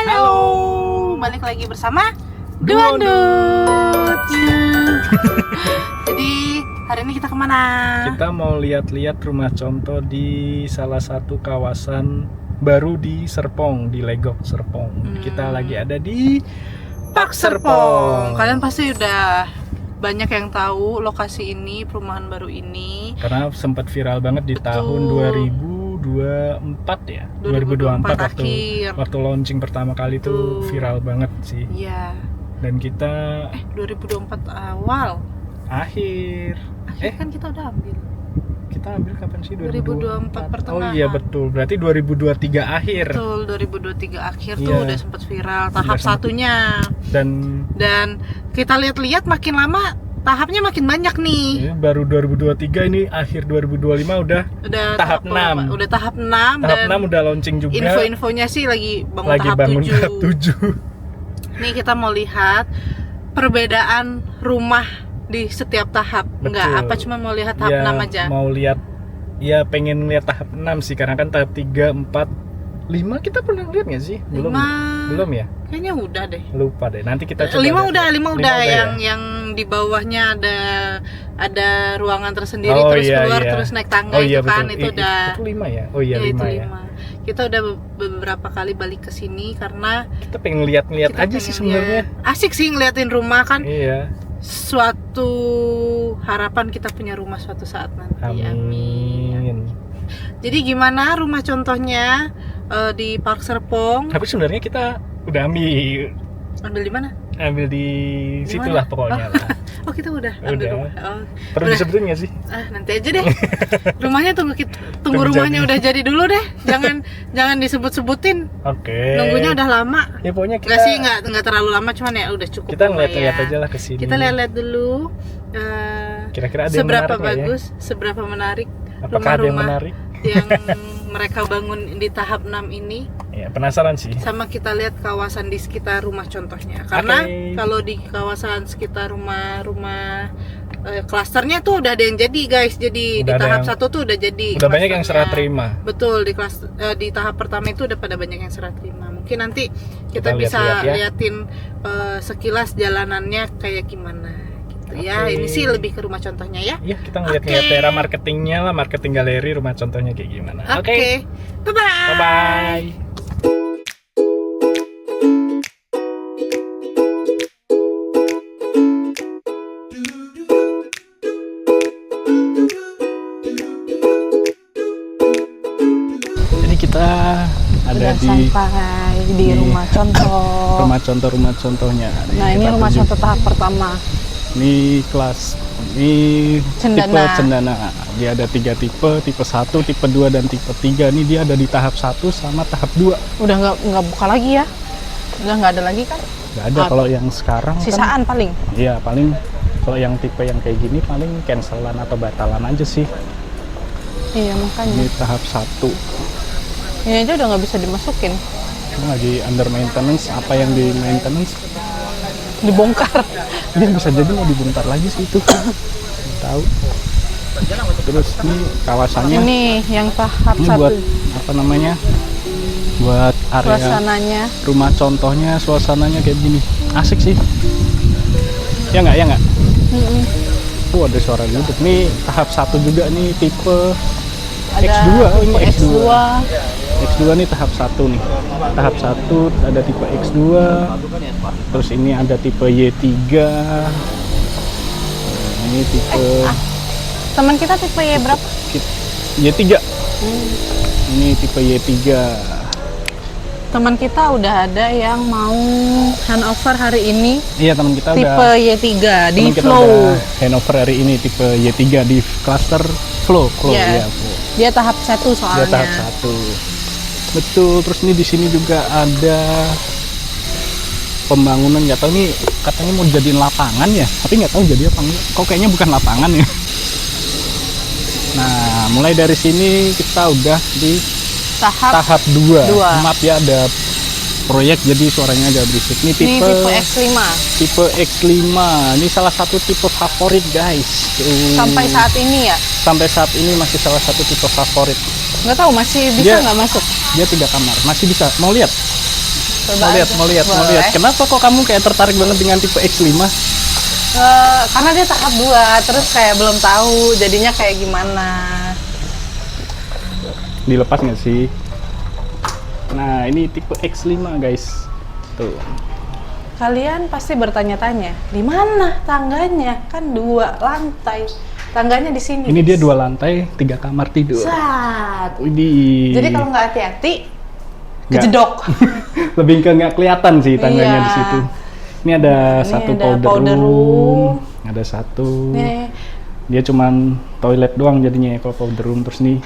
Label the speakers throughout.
Speaker 1: Halo, balik lagi bersama Duandut. Jadi hari ini kita kemana?
Speaker 2: Kita mau lihat-lihat rumah contoh di salah satu kawasan baru di Serpong, di Legok Serpong. Kita lagi ada di Park Serpong.
Speaker 1: Kalian pasti udah banyak yang tahu lokasi ini, perumahan baru ini.
Speaker 2: Karena sempat viral banget di tahun 2024 ya.
Speaker 1: 2024
Speaker 2: waktu launching pertama kali tuh viral banget sih.
Speaker 1: Iya.
Speaker 2: Dan kita
Speaker 1: 2024 awal.
Speaker 2: Akhir
Speaker 1: Kan kita udah ambil.
Speaker 2: Kita ambil kapan sih?
Speaker 1: 2024 pertengahan.
Speaker 2: Oh iya betul. Berarti 2023 akhir.
Speaker 1: Betul, 2023 akhir tuh
Speaker 2: Iya.
Speaker 1: udah sempat viral tahap satunya.
Speaker 2: Dan
Speaker 1: Kita lihat-lihat makin lama tahapnya makin banyak nih.
Speaker 2: ini baru 2023, ini akhir 2025 udah tahap 6.
Speaker 1: Udah tahap 6
Speaker 2: Tahap
Speaker 1: dan
Speaker 2: 6 udah launching juga.
Speaker 1: info-infonya sih lagi bangun tahap
Speaker 2: bangun
Speaker 1: 7.
Speaker 2: tahap 7.
Speaker 1: Nih kita mau lihat perbedaan rumah di setiap tahap. Enggak,
Speaker 2: Betul.
Speaker 1: apa cuma mau lihat tahap 6 aja.
Speaker 2: Mau lihat, ya pengen lihat tahap 6 sih, karena kan tahap 3, 4, 5 kita pernah lihat nggak sih? Belum.
Speaker 1: 5.
Speaker 2: Belum ya?
Speaker 1: Kayaknya udah deh.
Speaker 2: Lupa deh. Nanti kita coba.
Speaker 1: 5 udah
Speaker 2: ya?
Speaker 1: yang di bawahnya ada ruangan tersendiri
Speaker 2: Oh,
Speaker 1: terus
Speaker 2: iya,
Speaker 1: keluar
Speaker 2: iya.
Speaker 1: terus naik tangga
Speaker 2: Oh iya
Speaker 1: itu kan
Speaker 2: betul.
Speaker 1: itu udah
Speaker 2: Itu 5 ya? Oh iya,
Speaker 1: ya,
Speaker 2: 5
Speaker 1: itu
Speaker 2: ya.
Speaker 1: 5. Kita udah beberapa kali balik ke sini karena
Speaker 2: Kita pengen lihat-lihat
Speaker 1: kita
Speaker 2: aja sih
Speaker 1: pengen
Speaker 2: sebenarnya.
Speaker 1: lihat. Asik sih ngeliatin rumah kan.
Speaker 2: Iya.
Speaker 1: Suatu harapan kita punya rumah suatu saat nanti.
Speaker 2: Amin.
Speaker 1: Jadi gimana rumah contohnya di Park Serpong?
Speaker 2: Tapi sebenarnya kita udah
Speaker 1: Ambil di mana?
Speaker 2: ambil di
Speaker 1: Di
Speaker 2: situlah
Speaker 1: mana?
Speaker 2: pokoknya lah.
Speaker 1: Oh kita udah ambil
Speaker 2: Udah.
Speaker 1: rumah. Oh,
Speaker 2: Perlu
Speaker 1: udah.
Speaker 2: disebutin nggak sih?
Speaker 1: Nanti aja deh. Rumahnya tunggu
Speaker 2: Tunggu
Speaker 1: rumahnya
Speaker 2: jadi.
Speaker 1: udah jadi dulu deh. Jangan disebut-sebutin.
Speaker 2: Oke.
Speaker 1: Nunggunya udah lama.
Speaker 2: Ya pokoknya kita
Speaker 1: Enggak sih, enggak terlalu lama, cuman ya udah cukup.
Speaker 2: kita
Speaker 1: lumayan.
Speaker 2: ngeliat-ngeliat aja lah kesini.
Speaker 1: Kita lihat-lihat dulu
Speaker 2: Kira-kira ada yang
Speaker 1: seberapa
Speaker 2: menarik nggak ya?
Speaker 1: bagus, seberapa menarik
Speaker 2: Apakah ada yang
Speaker 1: rumah-rumah
Speaker 2: menarik?
Speaker 1: yang mereka bangun di tahap 6 ini.
Speaker 2: Ya, penasaran sih.
Speaker 1: Sama kita lihat kawasan di sekitar rumah contohnya. Karena
Speaker 2: Oke.
Speaker 1: kalau di kawasan sekitar rumah-rumah klasternya tuh udah ada yang jadi guys. Jadi
Speaker 2: Udah
Speaker 1: di
Speaker 2: ada
Speaker 1: tahap
Speaker 2: yang-
Speaker 1: 1 tuh udah jadi.
Speaker 2: Udah banyak yang serah
Speaker 1: klasternya.
Speaker 2: terima.
Speaker 1: Betul, di tahap pertama itu udah pada banyak yang serah terima. Mungkin nanti kita bisa
Speaker 2: lihat-lihat ya.
Speaker 1: liatin sekilas jalanannya kayak gimana gitu ya.
Speaker 2: Oke.
Speaker 1: Ini sih lebih ke rumah contohnya ya.
Speaker 2: Iya, kita ngeliat-ngeliat
Speaker 1: Oke.
Speaker 2: daerah marketingnya lah, marketing galeri rumah contohnya kayak gimana.
Speaker 1: Oke. Bye-bye.
Speaker 2: Bye-bye. Jadi kita ada
Speaker 3: Udah
Speaker 2: di
Speaker 3: sampai di rumah contoh.
Speaker 2: rumah contohnya.
Speaker 3: Nah, ini
Speaker 2: kita
Speaker 3: rumah
Speaker 2: tuju.
Speaker 3: contoh tahap pertama.
Speaker 2: Ini kelas, ini
Speaker 3: Cendana.
Speaker 2: tipe cendana. Dia ada 3 tipe 1, tipe 2 dan tipe 3. Ini dia ada di tahap 1 sama tahap 2.
Speaker 3: Udah nggak buka lagi ya? Udah nggak ada lagi kan?
Speaker 2: Nggak ada kalau yang sekarang kan.
Speaker 3: Sisaan paling.
Speaker 2: Iya, paling kalau yang tipe yang kayak gini paling cancelan atau batalan aja sih.
Speaker 3: Iya makanya.
Speaker 2: Ini tahap 1.
Speaker 3: Ini aja udah nggak bisa dimasukin,
Speaker 2: Ini lagi under maintenance. Apa yang di maintenance?
Speaker 3: dibongkar.
Speaker 2: Dia bisa jadi mau dibongkar lagi sih itu. Nggak tahu. Terus ini kawasannya.
Speaker 3: Ini yang tahap
Speaker 2: Ini
Speaker 3: 1.
Speaker 2: buat apa namanya? Buat area
Speaker 3: Suasananya.
Speaker 2: rumah contohnya, suasananya kayak gini. Asik sih. Ya nggak?
Speaker 3: Mm-mm.
Speaker 2: Ada suara duduk. Nih tahap 1 juga nih, tipe
Speaker 3: Ada
Speaker 2: X2. Ini
Speaker 3: tipe
Speaker 2: X2.
Speaker 3: X2.
Speaker 2: X2 nih tahap 1 nih. Tahap 1 ada tipe X2. Terus ini ada tipe Y3. Nah, ini tipe
Speaker 3: Teman kita tipe Y berapa?
Speaker 2: Y3. Ini tipe Y3.
Speaker 3: Teman kita udah ada yang mau handover hari ini
Speaker 2: Iya, teman kita
Speaker 3: tipe
Speaker 2: udah
Speaker 3: Y3 di
Speaker 2: teman kita
Speaker 3: Flow.
Speaker 2: udah handover hari ini tipe Y3 di cluster Flow.
Speaker 3: Iya.
Speaker 2: Iya, Flow.
Speaker 3: Dia tahap 1
Speaker 2: Dia
Speaker 3: soalnya.
Speaker 2: tahap 1. Betul. Terus ini di sini juga ada pembangunan, nggak tahu nih, katanya mau jadiin lapangan ya, tapi nggak tahu jadi apa enggak. Kok kayaknya bukan lapangan ya. Nah, mulai dari sini kita udah di tahap 2.
Speaker 3: Dua.
Speaker 2: Maaf ya, ada proyek jadi suaranya agak berisik. Ini
Speaker 3: Ini
Speaker 2: tipe
Speaker 3: tipe X5.
Speaker 2: tipe X5. Ini salah satu tipe favorit guys.
Speaker 3: Sampai saat ini ya?
Speaker 2: Sampai saat ini masih salah satu tipe favorit.
Speaker 3: Nggak tahu masih bisa
Speaker 2: Dia-
Speaker 3: nggak masuk?
Speaker 2: Dia 3 kamar, masih bisa. Mau lihat?
Speaker 3: Coba
Speaker 2: Mau lihat.
Speaker 3: Boleh.
Speaker 2: Kenapa kok kamu kayak tertarik banget dengan tipe X5?
Speaker 3: Karena dia tahap 2, terus kayak belum tahu jadinya kayak gimana.
Speaker 2: Dilepas nggak sih? Nah, ini tipe X5 guys. Tuh.
Speaker 3: Kalian pasti bertanya-tanya, di mana tangganya? Kan 2 lantai. Tangganya di sini.
Speaker 2: Ini dia 2 lantai, 3 kamar tidur.
Speaker 3: Sat.
Speaker 2: Widih.
Speaker 3: Jadi kalau nggak hati-hati,
Speaker 2: Nggak.
Speaker 3: kejedok.
Speaker 2: Lebih ke nggak kelihatan sih tangganya
Speaker 3: Iya.
Speaker 2: di situ. Ini ada
Speaker 3: Ini
Speaker 2: satu
Speaker 3: ada
Speaker 2: powder
Speaker 3: powder
Speaker 2: room.
Speaker 3: room.
Speaker 2: Ada satu.
Speaker 3: Nih,
Speaker 2: Dia cuman toilet doang jadinya ya kalau powder room. Terus nih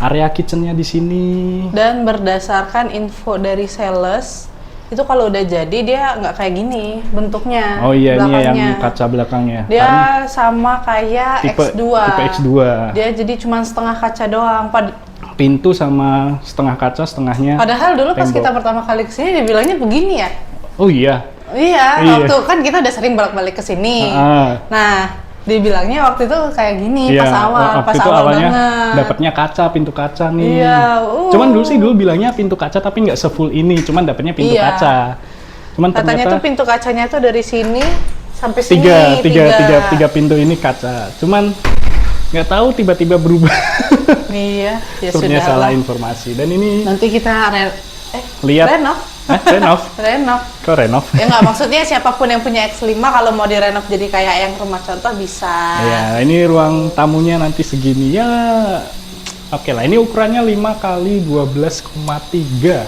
Speaker 2: area kitchennya di sini.
Speaker 3: dan berdasarkan info dari sales, itu kalau udah jadi dia nggak kayak gini bentuknya.
Speaker 2: Oh iya, ini
Speaker 3: belakangnya.
Speaker 2: yang kaca belakangnya.
Speaker 3: Dia
Speaker 2: Karena
Speaker 3: sama kayak
Speaker 2: tipe
Speaker 3: X2.
Speaker 2: tipe X2.
Speaker 3: Dia jadi cuma setengah kaca doang.
Speaker 2: Pintu sama setengah kaca, setengahnya.
Speaker 3: Padahal dulu pas
Speaker 2: tembok.
Speaker 3: kita pertama kali kesini dibilangnya begini ya.
Speaker 2: Oh iya.
Speaker 3: Iya,
Speaker 2: Iya.
Speaker 3: waktu kan kita udah sering bolak-balik ke sini.
Speaker 2: Ah.
Speaker 3: Nah, dibilangnya waktu itu kayak gini
Speaker 2: Iya,
Speaker 3: pas awal,
Speaker 2: waktu
Speaker 3: pas
Speaker 2: itu
Speaker 3: awal
Speaker 2: awalnya
Speaker 3: banget.
Speaker 2: dapatnya kaca, pintu kaca nih.
Speaker 3: Iya,
Speaker 2: Cuman dulu sih bilangnya pintu kaca tapi nggak sefull ini, cuman dapatnya pintu
Speaker 3: Iya.
Speaker 2: kaca. Cuman
Speaker 3: Katanya
Speaker 2: ternyata
Speaker 3: tuh pintu kacanya tuh dari sini sampai sini.
Speaker 2: tiga pintu ini kaca. Cuman nggak tahu tiba-tiba berubah.
Speaker 3: Iya, ya
Speaker 2: Sepertinya
Speaker 3: sudah
Speaker 2: salah
Speaker 3: lah.
Speaker 2: informasi. Dan ini
Speaker 3: Nanti kita
Speaker 2: lihat.
Speaker 3: renov.
Speaker 2: Renov.
Speaker 3: Renov.
Speaker 2: Kok renov?
Speaker 3: Ya nggak, maksudnya siapapun yang punya X5 kalau mau direnov jadi kayak yang rumah contoh bisa.
Speaker 2: Ya, ini ruang tamunya nanti segini ya. Oke lah, ini ukurannya 5 kali 12,3.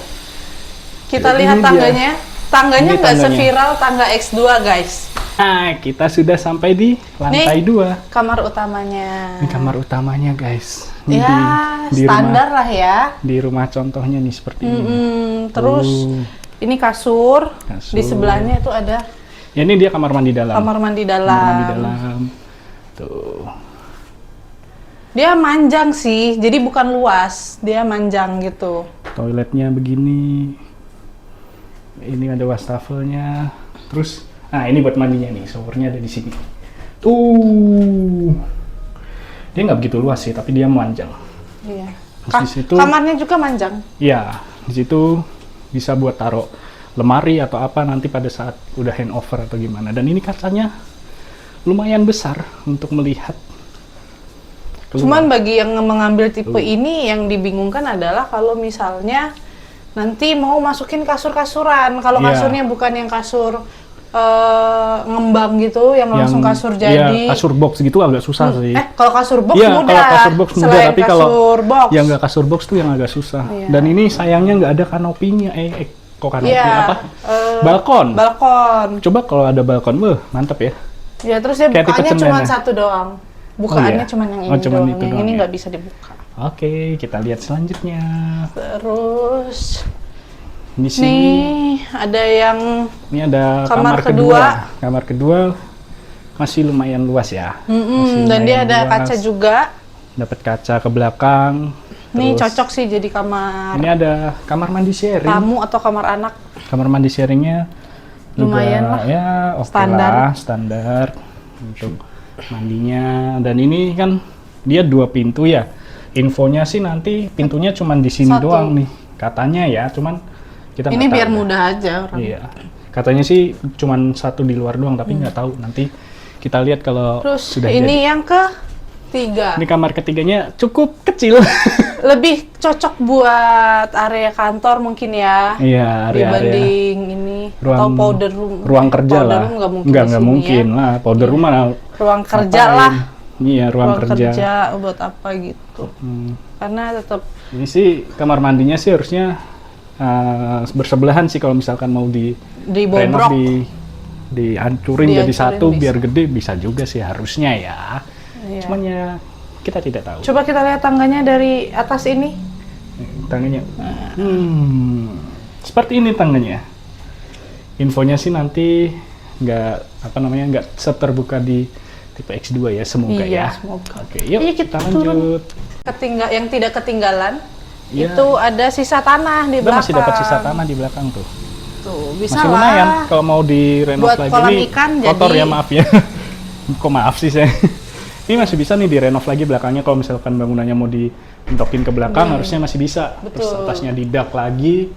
Speaker 3: Kita
Speaker 2: Ini
Speaker 3: lihat
Speaker 2: dia.
Speaker 3: tangganya. Tangganya
Speaker 2: Ini
Speaker 3: nggak
Speaker 2: tangganya.
Speaker 3: seviral tangga X2 guys.
Speaker 2: Nah, kita sudah sampai di lantai 2.
Speaker 3: Kamar utamanya.
Speaker 2: Ini kamar utamanya, guys. Ini
Speaker 3: Ya,
Speaker 2: di
Speaker 3: standar lah ya.
Speaker 2: di rumah contohnya nih seperti ini.
Speaker 3: Terus ini kasur.
Speaker 2: Kasur.
Speaker 3: Di sebelahnya itu ada
Speaker 2: Ya, ini dia kamar mandi dalam.
Speaker 3: kamar mandi dalam.
Speaker 2: Kamar mandi dalam. Tuh.
Speaker 3: Dia manjang sih, jadi bukan luas, dia manjang gitu.
Speaker 2: Toiletnya begini. Ini ada wastafelnya. Terus, nah ini buat mandinya nih. Showernya ada di sini. Tuh. Dia nggak begitu luas sih, tapi dia memanjang.
Speaker 3: Iya.
Speaker 2: Terus di situ-
Speaker 3: Kamarnya juga manjang.
Speaker 2: Iya, di situ bisa buat taruh lemari atau apa nanti pada saat udah handover atau gimana. Dan ini kacanya lumayan besar untuk melihat keluar.
Speaker 3: Cuman bagi yang mengambil tipe ini yang dibingungkan adalah kalau misalnya nanti mau masukin kasur-kasuran. Kalau
Speaker 2: Iya.
Speaker 3: kasurnya bukan yang kasur ngembang gitu, yang langsung kasur jadi.
Speaker 2: Iya, kasur box gitu agak susah sih.
Speaker 3: Kalau kasur box
Speaker 2: Iya,
Speaker 3: mudah.
Speaker 2: kalau kasur box mudah,
Speaker 3: Selain
Speaker 2: tapi kalau
Speaker 3: kasur box.
Speaker 2: yang nggak kasur box tuh yang agak susah.
Speaker 3: Iya.
Speaker 2: Dan ini sayangnya nggak ada kanopinya. Kok kanopi
Speaker 3: Iya,
Speaker 2: apa? Balkon.
Speaker 3: Balkon.
Speaker 2: Coba kalau ada balkon, mantep ya.
Speaker 3: Ya terus dia
Speaker 2: Kayak tipe
Speaker 3: bukaannya cuma
Speaker 2: cendana.
Speaker 3: satu doang. Bukaannya
Speaker 2: iya?
Speaker 3: cuma yang ini
Speaker 2: Oh, cuman
Speaker 3: doang.
Speaker 2: itu
Speaker 3: Yang
Speaker 2: doang
Speaker 3: ini
Speaker 2: ya?
Speaker 3: nggak bisa dibuka.
Speaker 2: Oke, kita lihat selanjutnya.
Speaker 3: Terus
Speaker 2: Di sini.
Speaker 3: nih ada yang
Speaker 2: Ini ada
Speaker 3: Kamar
Speaker 2: kamar
Speaker 3: kedua.
Speaker 2: kedua. Kamar kedua masih lumayan luas ya. Masih
Speaker 3: dan dia
Speaker 2: lumayan
Speaker 3: ada
Speaker 2: luas.
Speaker 3: kaca juga.
Speaker 2: Dapat kaca ke belakang.
Speaker 3: Nih
Speaker 2: Terus
Speaker 3: cocok sih jadi kamar
Speaker 2: Ini ada kamar mandi sharing.
Speaker 3: tamu atau kamar anak.
Speaker 2: Kamar mandi sharingnya
Speaker 3: Lumayan
Speaker 2: juga,
Speaker 3: lah.
Speaker 2: ya oke
Speaker 3: Standar.
Speaker 2: lah, standar untuk mandinya. Dan ini kan dia 2 pintu ya. Infonya sih nanti pintunya cuman di sini
Speaker 3: Satu.
Speaker 2: doang nih. Katanya ya, cuman kita
Speaker 3: Ini
Speaker 2: nggak
Speaker 3: biar
Speaker 2: tahu.
Speaker 3: mudah aja orang.
Speaker 2: Iya. Katanya sih cuman 1 di luar doang, tapi nggak tahu. Nanti kita lihat kalau
Speaker 3: Terus
Speaker 2: sudah
Speaker 3: ini
Speaker 2: jadi.
Speaker 3: yang ketiga.
Speaker 2: Ini kamar ketiganya cukup kecil.
Speaker 3: Lebih cocok buat area kantor mungkin ya.
Speaker 2: Iya, area-area
Speaker 3: Dibanding ini atau powder room.
Speaker 2: ruang kerja
Speaker 3: Powder
Speaker 2: lah.
Speaker 3: room nggak mungkin.
Speaker 2: Nggak
Speaker 3: di sini
Speaker 2: mungkin
Speaker 3: ya.
Speaker 2: lah. Powder room mana?
Speaker 3: Ruang kerja
Speaker 2: ngapain?
Speaker 3: lah.
Speaker 2: Iya, ruang kerja.
Speaker 3: buat apa gitu.
Speaker 2: Hmm.
Speaker 3: Karena tetap
Speaker 2: Ini sih kamar mandinya sih harusnya bersebelahan sih kalau misalkan mau di
Speaker 3: dibobrok.
Speaker 2: renov dihancurin jadi
Speaker 3: Dihancurin
Speaker 2: satu
Speaker 3: bisa.
Speaker 2: biar gede bisa juga sih harusnya ya.
Speaker 3: Iya.
Speaker 2: Cuman ya kita tidak tahu.
Speaker 3: Coba kita lihat tangganya dari atas ini.
Speaker 2: Tangannya. Seperti ini tangannya. Infonya sih nanti nggak seterbuka di tipe X2 ya, semoga
Speaker 3: Iya,
Speaker 2: ya.
Speaker 3: semoga.
Speaker 2: Oke, yuk
Speaker 3: Iya,
Speaker 2: kita
Speaker 3: kita turun.
Speaker 2: lanjut.
Speaker 3: Yang tidak ketinggalan
Speaker 2: Iya.
Speaker 3: itu ada sisa tanah di
Speaker 2: Kita
Speaker 3: belakang.
Speaker 2: masih dapat sisa tanah di belakang tuh.
Speaker 3: Tuh, bisa
Speaker 2: Masih
Speaker 3: lah.
Speaker 2: lumayan kalau mau direnov
Speaker 3: Buat
Speaker 2: lagi
Speaker 3: kolam
Speaker 2: nih.
Speaker 3: ikan
Speaker 2: Kotor
Speaker 3: jadi-
Speaker 2: ya, maaf ya. Kok maaf sih saya. Ini masih bisa nih direnov lagi belakangnya kalau misalkan bangunannya mau dibentokin ke belakang harusnya masih bisa. Terus
Speaker 3: Betul.
Speaker 2: atasnya didak lagi.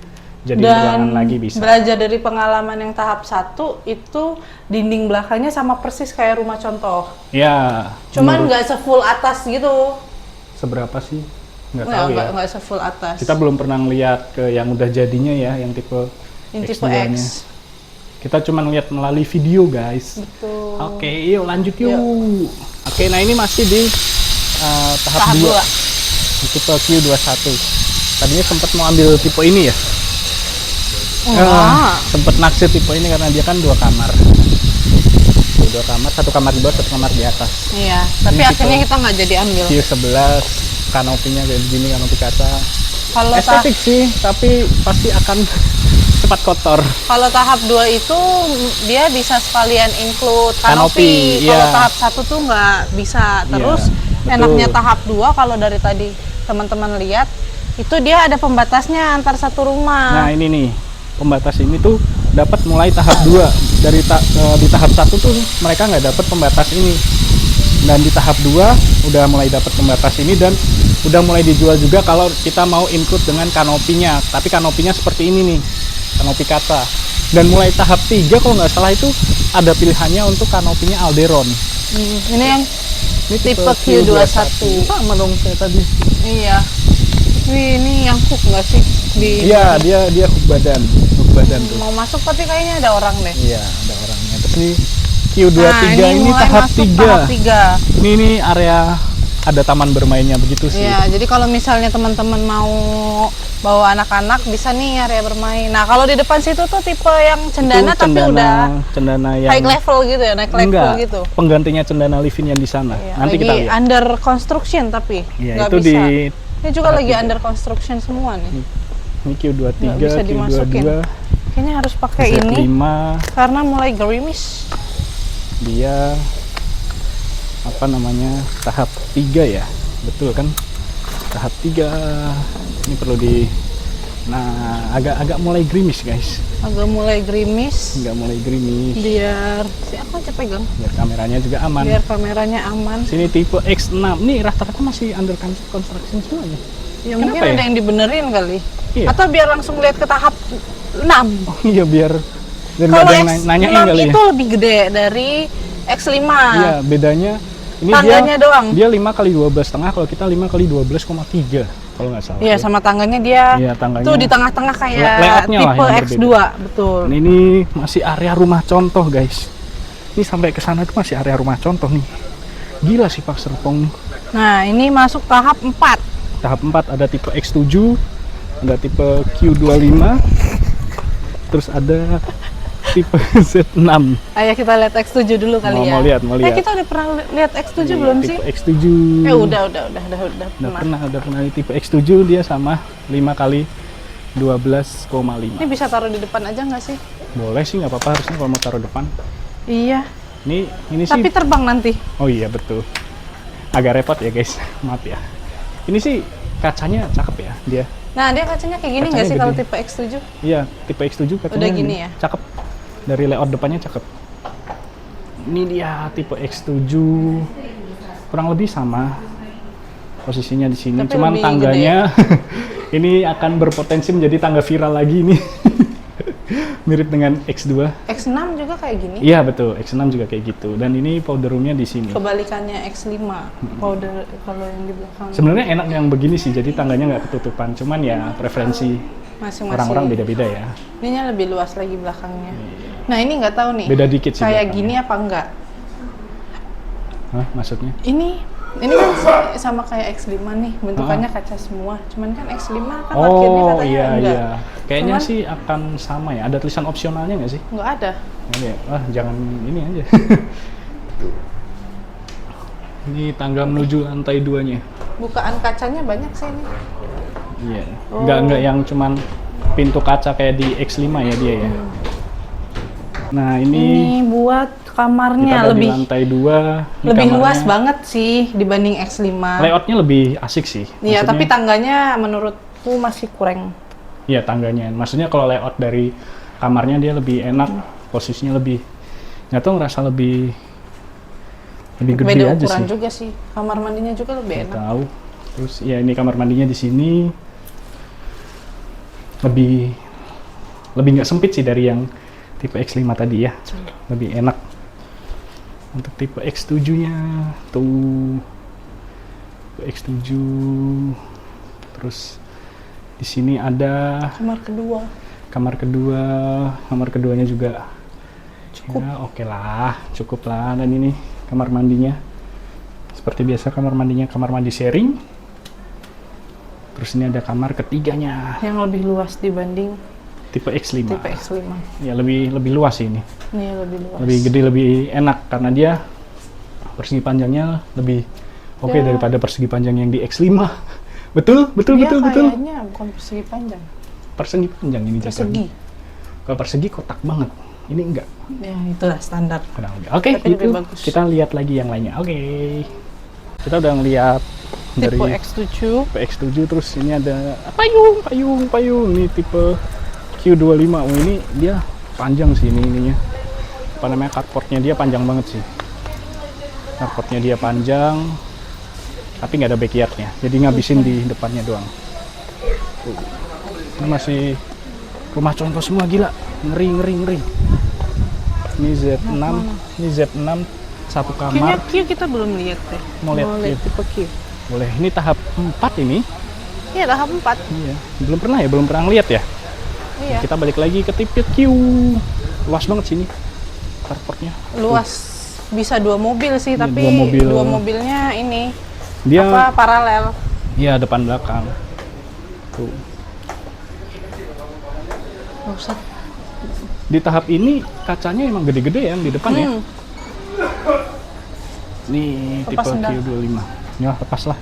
Speaker 2: jadi
Speaker 3: Dan
Speaker 2: ruangan lagi bisa.
Speaker 3: belajar dari pengalaman yang tahap 1 itu dinding belakangnya sama persis kayak rumah contoh.
Speaker 2: Ya.
Speaker 3: Cuman
Speaker 2: menurut-
Speaker 3: nggak sefull atas gitu.
Speaker 2: seberapa sih? Nggak tahu ya.
Speaker 3: Nggak sefull atas.
Speaker 2: Kita belum pernah ngeliat ke yang udah jadinya ya, yang tipe
Speaker 3: yang tipe
Speaker 2: X2-nya.
Speaker 3: X.
Speaker 2: Kita cuma ngeliat melalui video guys.
Speaker 3: Betul.
Speaker 2: Oke, yuk lanjut yuk.
Speaker 3: Yuk.
Speaker 2: Oke, nah ini masih di tahap 2.
Speaker 3: 2.
Speaker 2: Tipe Q21. Tadinya sempat mau ambil tipe ini ya.
Speaker 3: Enggak.
Speaker 2: Sempet naksir tipe ini karena dia kan 2 kamar. Tuh, 2 kamar, 1 kamar di bawah, 1 kamar di atas.
Speaker 3: Iya, tapi
Speaker 2: Ini
Speaker 3: akhirnya
Speaker 2: tipe-
Speaker 3: kita nggak jadi ambil.
Speaker 2: Q11, kanopinya kayak begini, kanopi kaca.
Speaker 3: Kalau
Speaker 2: Estetik sih, tapi pasti akan cepat kotor.
Speaker 3: Kalau tahap 2 itu dia bisa sekalian include
Speaker 2: Kanopi,
Speaker 3: kanopi. Kalau
Speaker 2: iya.
Speaker 3: tahap 1 tuh nggak bisa. Terus
Speaker 2: betul.
Speaker 3: enaknya tahap 2 kalau dari tadi teman-teman lihat itu dia ada pembatasnya antar satu rumah.
Speaker 2: Nah ini nih, pembatas ini tuh dapat mulai tahap 2. Dari di tahap 1 tuh mereka nggak dapat pembatas ini. Dan di tahap 2 udah mulai dapat pembatas ini dan udah mulai dijual juga kalau kita mau include dengan kanopinya. Tapi kanopinya seperti ini nih, kanopi kaca. Dan mulai tahap 3 kalau nggak salah itu ada pilihannya untuk kanopinya Alderon.
Speaker 3: Ini yang
Speaker 2: Ini
Speaker 3: tipe Q21.
Speaker 2: Sama dong kayak tadi.
Speaker 3: iya. Wih, ini yang hook nggak sih di
Speaker 2: Iya, dia hook badan tuh.
Speaker 3: mau masuk tapi kayaknya ada orang deh.
Speaker 2: Iya, ada orangnya. Terus nih Q23
Speaker 3: Nah,
Speaker 2: ini
Speaker 3: mulai
Speaker 2: tahap
Speaker 3: masuk
Speaker 2: 3.
Speaker 3: tahap 3.
Speaker 2: Ini area ada taman bermainnya begitu sih.
Speaker 3: Iya, jadi kalau misalnya teman-teman mau bawa anak-anak bisa nih area bermain. Nah, kalau di depan situ tuh tipe yang cendana
Speaker 2: Itu
Speaker 3: tapi udah
Speaker 2: cendana yang
Speaker 3: high level gitu ya, naik level
Speaker 2: enggak,
Speaker 3: gitu.
Speaker 2: penggantinya cendana living yang di sana.
Speaker 3: Iya,
Speaker 2: Nanti
Speaker 3: lagi
Speaker 2: kita lihat.
Speaker 3: under construction tapi
Speaker 2: Iya,
Speaker 3: nggak
Speaker 2: itu
Speaker 3: bisa.
Speaker 2: di
Speaker 3: Ini juga
Speaker 2: tahap
Speaker 3: lagi
Speaker 2: tiga.
Speaker 3: under construction semua nih.
Speaker 2: ini Q23,
Speaker 3: Nggak bisa dimasukin.
Speaker 2: Q22,
Speaker 3: Kayaknya harus pakai
Speaker 2: Z5
Speaker 3: ini karena mulai gerimis.
Speaker 2: dia apa namanya? Tahap 3 ya. Betul kan? Tahap 3. Ini perlu di agak mulai gerimis, guys.
Speaker 3: Agak mulai gerimis
Speaker 2: Nggak mulai gerimis.
Speaker 3: biar si aku aja pegang.
Speaker 2: Biar kameranya juga aman.
Speaker 3: Biar kameranya aman.
Speaker 2: Sini tipe X6. Nih rata-rata masih under construction semuanya.
Speaker 3: Ya
Speaker 2: Kenapa
Speaker 3: mungkin
Speaker 2: ya?
Speaker 3: ada yang dibenerin kali.
Speaker 2: Iya.
Speaker 3: Atau biar langsung lihat ke tahap 6.
Speaker 2: Iya biar nggak
Speaker 3: Kalau
Speaker 2: ada yang
Speaker 3: X6
Speaker 2: nanyain kali ya.
Speaker 3: itu lebih gede dari X5.
Speaker 2: Iya, bedanya ini
Speaker 3: Tangganya
Speaker 2: dia
Speaker 3: doang.
Speaker 2: Dia 5 kali 12,5, kalau kita 5 kali 12,3 kalau nggak salah.
Speaker 3: Iya, sama tangganya dia
Speaker 2: Iya, tangganya.
Speaker 3: tuh di tengah-tengah kayak
Speaker 2: Layoutnya lah
Speaker 3: tipe
Speaker 2: yang
Speaker 3: X2, betul.
Speaker 2: Dan ini masih area rumah contoh, guys. Ini sampai ke sana tuh masih area rumah contoh nih. Gila sih Pak Serpong nih.
Speaker 3: Nah, ini masuk tahap 4.
Speaker 2: Tahap 4 ada tipe X7, ada tipe Q25, terus ada tipe Z6.
Speaker 3: Ayo kita lihat X7 dulu kali ya.
Speaker 2: Mau lihat.
Speaker 3: Kita udah pernah lihat X7
Speaker 2: Iya,
Speaker 3: belum
Speaker 2: tipe
Speaker 3: sih?
Speaker 2: X7.
Speaker 3: Udah pernah.
Speaker 2: Udah pernah di tipe X7, dia sama 5 kali 12,5.
Speaker 3: Ini bisa taruh di depan aja nggak sih?
Speaker 2: Boleh sih, nggak apa-apa harusnya kalau mau taruh depan.
Speaker 3: Iya.
Speaker 2: Ini sih.
Speaker 3: Tapi terbang nanti.
Speaker 2: Oh iya betul. Agak repot ya guys, maaf ya. Ini sih kacanya cakep ya dia.
Speaker 3: Nah, dia kacanya kayak gini nggak
Speaker 2: Kacanya
Speaker 3: sih kalau
Speaker 2: gede.
Speaker 3: tipe X7?
Speaker 2: Iya, tipe X7 kacanya
Speaker 3: Udah gini ya?
Speaker 2: Cakep. Dari layout depannya cakep. Ini dia tipe X7. Kurang lebih sama posisinya di sini.
Speaker 3: Tapi
Speaker 2: Cuman
Speaker 3: lebih
Speaker 2: tangganya ini akan berpotensi menjadi tangga viral lagi nih. Mirip dengan X2.
Speaker 3: X6 juga kayak gini.
Speaker 2: Iya betul, X6 juga kayak gitu. Dan ini powder roomnya di sini.
Speaker 3: Kebalikannya X5. Powder kalau yang di belakang.
Speaker 2: Sebenarnya enak yang begini sih, jadi tangganya nggak ketutupan. Cuman ya preferensi
Speaker 3: Masing-masing.
Speaker 2: orang-orang beda-beda ya.
Speaker 3: Ininya lebih luas lagi belakangnya. Nah, ini nggak tahu nih.
Speaker 2: Beda dikit sih
Speaker 3: Kayak
Speaker 2: belakangnya.
Speaker 3: gini apa enggak?
Speaker 2: Hah, maksudnya?
Speaker 3: Ini kan sama kayak X5 nih, bentukannya kaca semua. Cuman kan X5 kan parkirnya
Speaker 2: Oh
Speaker 3: katanya
Speaker 2: iya
Speaker 3: enggak.
Speaker 2: iya. Kayaknya
Speaker 3: Cuman-
Speaker 2: sih akan sama ya. Ada tulisan opsionalnya nggak sih?
Speaker 3: Enggak ada.
Speaker 2: Ada ya? Wah jangan ini aja. Ini tangga menuju lantai 2-nya.
Speaker 3: Bukaan kacanya banyak sih ini.
Speaker 2: Iya.
Speaker 3: Oh.
Speaker 2: Nggak yang cuman pintu kaca kayak di X5 ya dia ya. Nah
Speaker 3: Ini buat
Speaker 2: kita
Speaker 3: kamarnya
Speaker 2: ada
Speaker 3: lebih
Speaker 2: di lantai 2. Ini
Speaker 3: lebih
Speaker 2: kamarnya.
Speaker 3: luas banget sih dibanding X5.
Speaker 2: Layoutnya lebih asik sih.
Speaker 3: Iya,
Speaker 2: Maksudnya-
Speaker 3: tapi tangganya menurutku masih kurang.
Speaker 2: Iya tangganya. Maksudnya kalau layout dari kamarnya dia lebih enak, posisinya lebih nggak tahu ngerasa lebih gede
Speaker 3: Beda
Speaker 2: aja
Speaker 3: ukuran
Speaker 2: sih.
Speaker 3: juga sih. Kamar mandinya juga lebih
Speaker 2: Nggak
Speaker 3: enak.
Speaker 2: tahu. Terus ya ini kamar mandinya di sini lebih lebih nggak sempit sih dari yang tipe X5 tadi ya. Lebih enak. Untuk tipe X7-nya tuh X7. Terus di sini ada
Speaker 3: Kamar kedua.
Speaker 2: kamar keduanya juga
Speaker 3: Cukup.
Speaker 2: ya, oke lah, cukup lah. Dan ini kamar mandinya seperti biasa, kamar mandinya kamar mandi sharing. Terus ini ada kamar ketiganya
Speaker 3: Yang lebih luas dibanding
Speaker 2: tipe X5.
Speaker 3: tipe X5.
Speaker 2: Ya lebih luas sih ini,
Speaker 3: Ini lebih luas.
Speaker 2: lebih gede, lebih enak karena dia persegi panjangnya lebih oke
Speaker 3: Ya.
Speaker 2: daripada persegi panjang yang di X5. betul
Speaker 3: Dia
Speaker 2: betul.
Speaker 3: kayaknya bukan persegi panjang.
Speaker 2: Persegi panjang ini
Speaker 3: Persegi.
Speaker 2: jatuhnya. Kalau persegi kotak banget, ini enggak.
Speaker 3: Ya, itulah standar.
Speaker 2: Kurang lebih. Oke,
Speaker 3: Tapi lebih
Speaker 2: gitu.
Speaker 3: bagus.
Speaker 2: Kita lihat lagi yang lainnya. Oke. Kita udah ngeliat dari
Speaker 3: Tipe X7.
Speaker 2: PX7, terus ini ada payung. Ini tipe Q25. Oh, ini dia panjang sih ininya. Apa namanya? Carportnya dia panjang banget sih. Carportnya dia panjang, tapi nggak ada backyardnya. Jadi ngabisin di depannya doang. Tuh. Ini masih rumah contoh semua, gila. Ngeri. Ini Z6, ini Z6 satu
Speaker 3: Q-nya
Speaker 2: kamar.
Speaker 3: Q kita belum lihat deh.
Speaker 2: Mau lihat Q.
Speaker 3: tipe Q.
Speaker 2: Boleh. Ini tahap 4 ini.
Speaker 3: Iya, tahap 4.
Speaker 2: Iya. Belum pernah ngeliat ya.
Speaker 3: Iya.
Speaker 2: Kita balik lagi ke tipe Q. Luas banget sini. Carportnya.
Speaker 3: Luas. Bisa 2 mobil sih,
Speaker 2: Iya,
Speaker 3: tapi
Speaker 2: 2 mobil.
Speaker 3: 2 mobilnya ini
Speaker 2: Dia
Speaker 3: apa paralel.
Speaker 2: iya depan belakang. Tuh.
Speaker 3: Buset.
Speaker 2: Di tahap ini kacanya emang gede-gede yang di depan ya. Nih tipe
Speaker 3: Lepas sendal.
Speaker 2: Q25. Ya, lepas lah.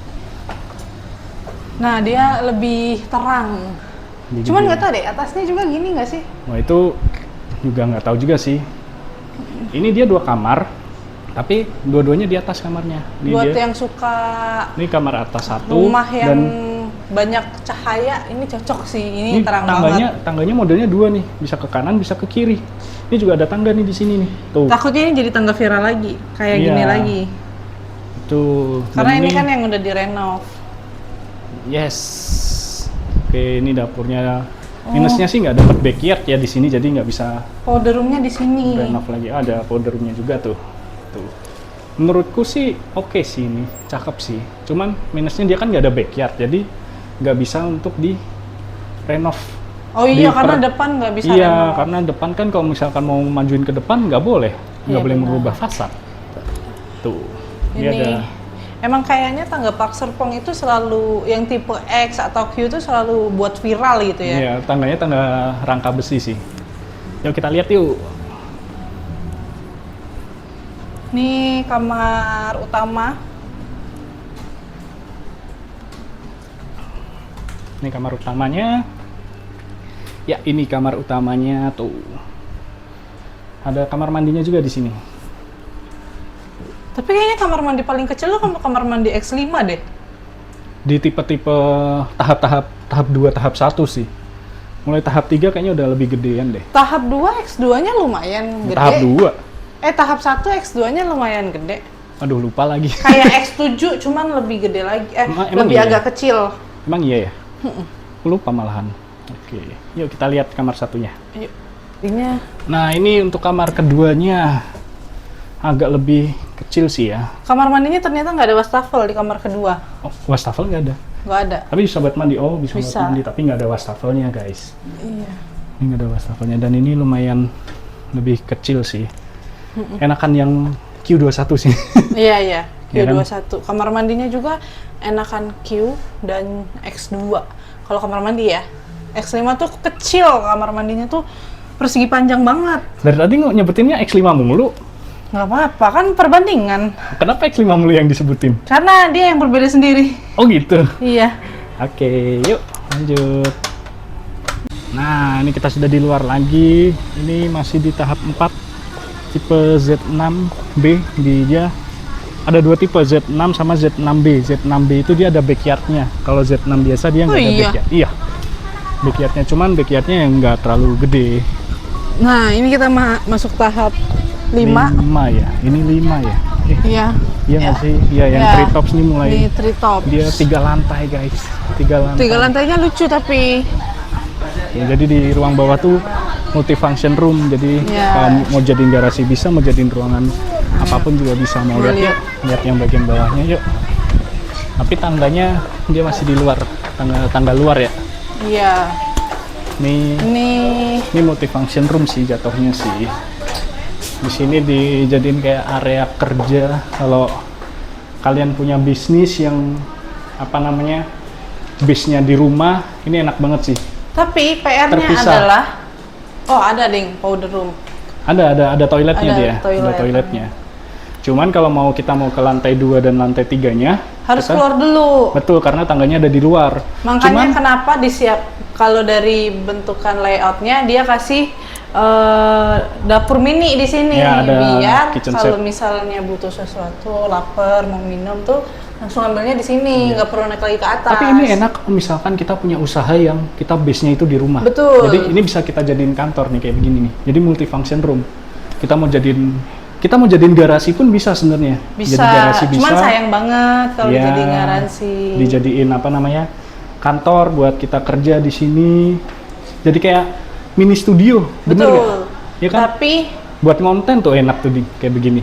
Speaker 3: Nah, dia lebih terang.
Speaker 2: Lebih
Speaker 3: Cuman
Speaker 2: gede.
Speaker 3: nggak tahu deh, atasnya juga gini nggak sih?
Speaker 2: Wah, itu juga nggak tahu juga sih. Ini dia 2 kamar, tapi dua-duanya di atas kamarnya. Ini
Speaker 3: Buat
Speaker 2: dia.
Speaker 3: yang suka
Speaker 2: Ini kamar atas satu
Speaker 3: rumah yang
Speaker 2: dan
Speaker 3: banyak cahaya, ini cocok sih. Ini
Speaker 2: ini
Speaker 3: terang
Speaker 2: tangganya modelnya 2 nih, bisa ke kanan, bisa ke kiri. Ini juga ada tangga nih di sini nih. Tuh.
Speaker 3: banget. Takutnya ini jadi tangga viral lagi, kayak
Speaker 2: Iya.
Speaker 3: gini lagi.
Speaker 2: Tuh.
Speaker 3: Karena
Speaker 2: Dan
Speaker 3: ini kan yang udah direnov.
Speaker 2: yes. Oke, ini dapurnya. Minusnya sih nggak dapat backyard ya di sini, jadi nggak bisa
Speaker 3: Powder roomnya di sini.
Speaker 2: renov lagi. Ada powder roomnya juga tuh. Tuh. Menurutku sih oke sih ini, cakep sih. Cuman minusnya dia kan nggak ada backyard, jadi nggak bisa untuk di renov.
Speaker 3: Oh iya,
Speaker 2: Di
Speaker 3: karena
Speaker 2: per-
Speaker 3: depan nggak bisa
Speaker 2: Iya,
Speaker 3: renov.
Speaker 2: karena depan kan kalau misalkan mau majuin ke depan nggak boleh, nggak
Speaker 3: Iya,
Speaker 2: boleh
Speaker 3: benar.
Speaker 2: merubah fasad. Tuh, dia
Speaker 3: Ini
Speaker 2: ada.
Speaker 3: emang kayaknya tangga Park Serpong itu selalu yang tipe X atau Q itu selalu buat viral gitu ya.
Speaker 2: Iya, tangganya tangga rangka besi sih. Yuk kita lihat yuk.
Speaker 3: Ini kamar utama.
Speaker 2: Ini kamar utamanya. Ya, ini kamar utamanya tuh. Ada kamar mandinya juga di sini.
Speaker 3: Tapi kayaknya kamar mandi paling kecil tuh kamar mandi X5 deh.
Speaker 2: Di tipe-tipe tahap 2, tahap 1 sih. Mulai tahap 3 kayaknya udah lebih gedean deh.
Speaker 3: Tahap 2 X2-nya lumayan gede.
Speaker 2: Tahap 2.
Speaker 3: Tahap 1 X2-nya lumayan gede.
Speaker 2: Aduh, lupa lagi.
Speaker 3: Kayak X7 cuman lebih gede lagi.
Speaker 2: Emang
Speaker 3: Lebih
Speaker 2: iya?
Speaker 3: agak kecil.
Speaker 2: Emang iya ya? Lupa malahan. Oke, yuk kita lihat kamar satunya.
Speaker 3: Ayo. Ini
Speaker 2: Nah, ini untuk kamar keduanya. Agak lebih kecil sih ya.
Speaker 3: kamar mandinya ternyata nggak ada wastafel di kamar kedua.
Speaker 2: Oh, wastafel nggak ada.
Speaker 3: Nggak ada.
Speaker 2: Tapi bisa buat mandi. Oh, bisa buat
Speaker 3: Bisa.
Speaker 2: mandi. Tapi nggak ada wastafelnya, guys.
Speaker 3: Iya.
Speaker 2: Ini nggak ada wastafelnya. Dan ini lumayan lebih kecil sih. Enakan yang Q21 sih.
Speaker 3: Iya, iya.
Speaker 2: Iya kan?
Speaker 3: Q21. Kamar mandinya juga enakan Q dan X2. Kalau kamar mandi ya. X5 tuh kecil, kamar mandinya tuh persegi panjang banget.
Speaker 2: Dari tadi nyebutinnya X5 mulu.
Speaker 3: Nggak apa-apa, kan perbandingan.
Speaker 2: Kenapa X5 mulu yang disebutin?
Speaker 3: Karena dia yang berbeda sendiri.
Speaker 2: Oh gitu.
Speaker 3: Iya.
Speaker 2: Oke, yuk lanjut. Nah, ini kita sudah di luar lagi. Ini masih di tahap 4. Tipe Z6B. Dia ada 2 tipe, Z6 sama Z6B. Z6B itu dia ada backyardnya. Kalau Z6 biasa dia nggak
Speaker 3: Oh,
Speaker 2: ada
Speaker 3: iya?
Speaker 2: backyard. Iya. Backyardnya, cuman backyardnya yang nggak terlalu gede.
Speaker 3: Nah, ini kita masuk tahap 5.
Speaker 2: 5 ya. Ini 5 ya.
Speaker 3: Iya.
Speaker 2: Iya nggak sih? Iya, yang
Speaker 3: Ya.
Speaker 2: treetops nih mulai.
Speaker 3: Ini treetops.
Speaker 2: Dia 3 lantai, guys. 3 lantai.
Speaker 3: 3 lantainya lucu tapi
Speaker 2: Ya, jadi di ruang bawah tuh multifunction room. Jadi
Speaker 3: Ya.
Speaker 2: kalau mau jadiin garasi bisa, mau jadiin ruangan apapun juga bisa. Mau lihat yuk, lihat yang bagian bawahnya yuk. Tapi tangganya dia masih di luar, tangga luar ya.
Speaker 3: Iya.
Speaker 2: Ini multifunction room sih jatuhnya sih. Di sini dijadiin kayak area kerja kalau kalian punya bisnis yang apa namanya, base-nya di rumah, ini enak banget sih.
Speaker 3: Tapi PR-nya
Speaker 2: Terpisah.
Speaker 3: adalah, oh ada ding, powder room.
Speaker 2: Ada toiletnya
Speaker 3: Ada
Speaker 2: dia,
Speaker 3: toilet.
Speaker 2: ada toiletnya. Cuman kalau kita mau ke lantai 2 dan lantai 3-nya
Speaker 3: Harus
Speaker 2: kita-
Speaker 3: keluar dulu.
Speaker 2: Betul, karena tangganya ada di luar.
Speaker 3: Makanya kenapa kalau dari bentukan layoutnya dia kasih dapur mini di sini,
Speaker 2: Ya, ada
Speaker 3: biar
Speaker 2: kitchen
Speaker 3: kalau
Speaker 2: set.
Speaker 3: misalnya butuh sesuatu, lapar, mau minum tuh langsung ambilnya di sini, nggak perlu naik lagi ke atas.
Speaker 2: Tapi ini enak kalau misalkan kita punya usaha yang kita base-nya itu di rumah.
Speaker 3: Betul.
Speaker 2: Jadi ini bisa kita jadiin kantor nih kayak begini nih. Jadi multifunction room. Kita mau jadiin garasi pun bisa sebenarnya.
Speaker 3: Bisa,
Speaker 2: Jadi garasi bisa.
Speaker 3: cuman sayang banget kalau
Speaker 2: Ya,
Speaker 3: dijadiin garansi.
Speaker 2: Dijadiin apa namanya? Kantor buat kita kerja di sini. Jadi kayak mini studio, bener
Speaker 3: Betul.
Speaker 2: nggak? Ya kan?
Speaker 3: Tapi
Speaker 2: Buat konten tuh enak tuh kayak begini.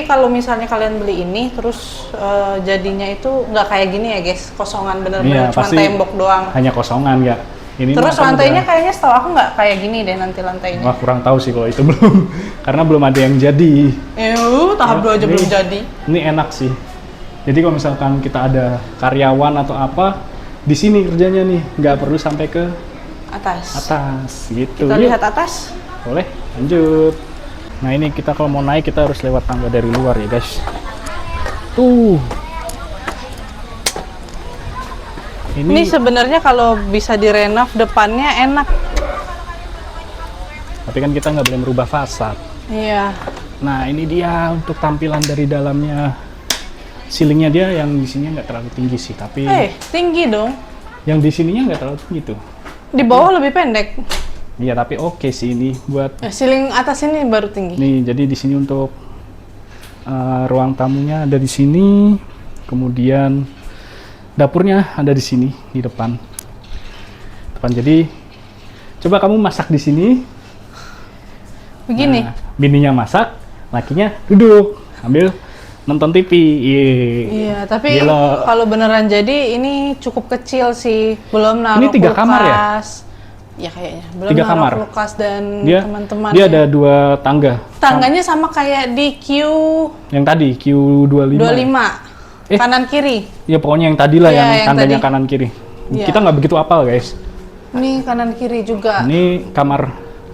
Speaker 3: kalau misalnya kalian beli ini terus jadinya itu nggak kayak gini ya guys, kosongan bener-bener
Speaker 2: Iya,
Speaker 3: cuma
Speaker 2: pasti
Speaker 3: tembok doang.
Speaker 2: Hanya kosongan ya. Ini
Speaker 3: Terus
Speaker 2: mah kan
Speaker 3: lantainya
Speaker 2: udah-
Speaker 3: kayaknya setahu aku nggak kayak gini deh nanti lantainya.
Speaker 2: Wah, kurang tahu sih kalau itu belum, karena belum ada yang jadi.
Speaker 3: Tahap 2 aja
Speaker 2: Ini-
Speaker 3: belum jadi.
Speaker 2: Ini enak sih. Jadi kalau misalkan kita ada karyawan atau apa di sini kerjanya nih, nggak perlu sampai ke
Speaker 3: Atas.
Speaker 2: atas gitu.
Speaker 3: Kita
Speaker 2: Yuk,
Speaker 3: lihat atas.
Speaker 2: boleh lanjut. Nah ini kita kalau mau naik kita harus lewat tangga dari luar ya guys. Tuh.
Speaker 3: Ini sebenarnya kalau bisa direnov depannya enak.
Speaker 2: Tapi kan kita nggak boleh merubah fasad.
Speaker 3: Iya.
Speaker 2: Nah ini dia untuk tampilan dari dalamnya. Ceilingnya dia yang di sini nggak terlalu tinggi sih, tapi
Speaker 3: Tinggi dong.
Speaker 2: yang di sininya nggak terlalu tinggi tuh.
Speaker 3: Di bawah lebih pendek.
Speaker 2: Iya tapi oke sih ini buat
Speaker 3: Ceiling atas ini baru tinggi.
Speaker 2: nih. Jadi di sini untuk ruang tamunya ada di sini, kemudian dapurnya ada di sini di depan. Jadi coba kamu masak di sini.
Speaker 3: Begini.
Speaker 2: Nah, bininya masak, lakinya duduk ambil nonton TV.
Speaker 3: Iya, tapi
Speaker 2: Gila.
Speaker 3: kalau beneran jadi ini cukup kecil sih. Belum naruh
Speaker 2: Ini 3 kamar ya?
Speaker 3: Ya kayaknya. Belum
Speaker 2: 3
Speaker 3: naruh
Speaker 2: kamar.
Speaker 3: kulkas dan
Speaker 2: Dia
Speaker 3: teman-teman.
Speaker 2: dia ada 2 tangga.
Speaker 3: Tangganya sama kayak di
Speaker 2: Yang tadi Q25.
Speaker 3: Q25.
Speaker 2: Eh.
Speaker 3: Kanan kiri.
Speaker 2: Ya pokoknya yang tadi lah
Speaker 3: Iya,
Speaker 2: yang
Speaker 3: yang
Speaker 2: tangganya
Speaker 3: tadi.
Speaker 2: kanan kiri.
Speaker 3: Iya.
Speaker 2: Kita nggak begitu apal guys.
Speaker 3: Ini kanan kiri juga.
Speaker 2: Ini kamar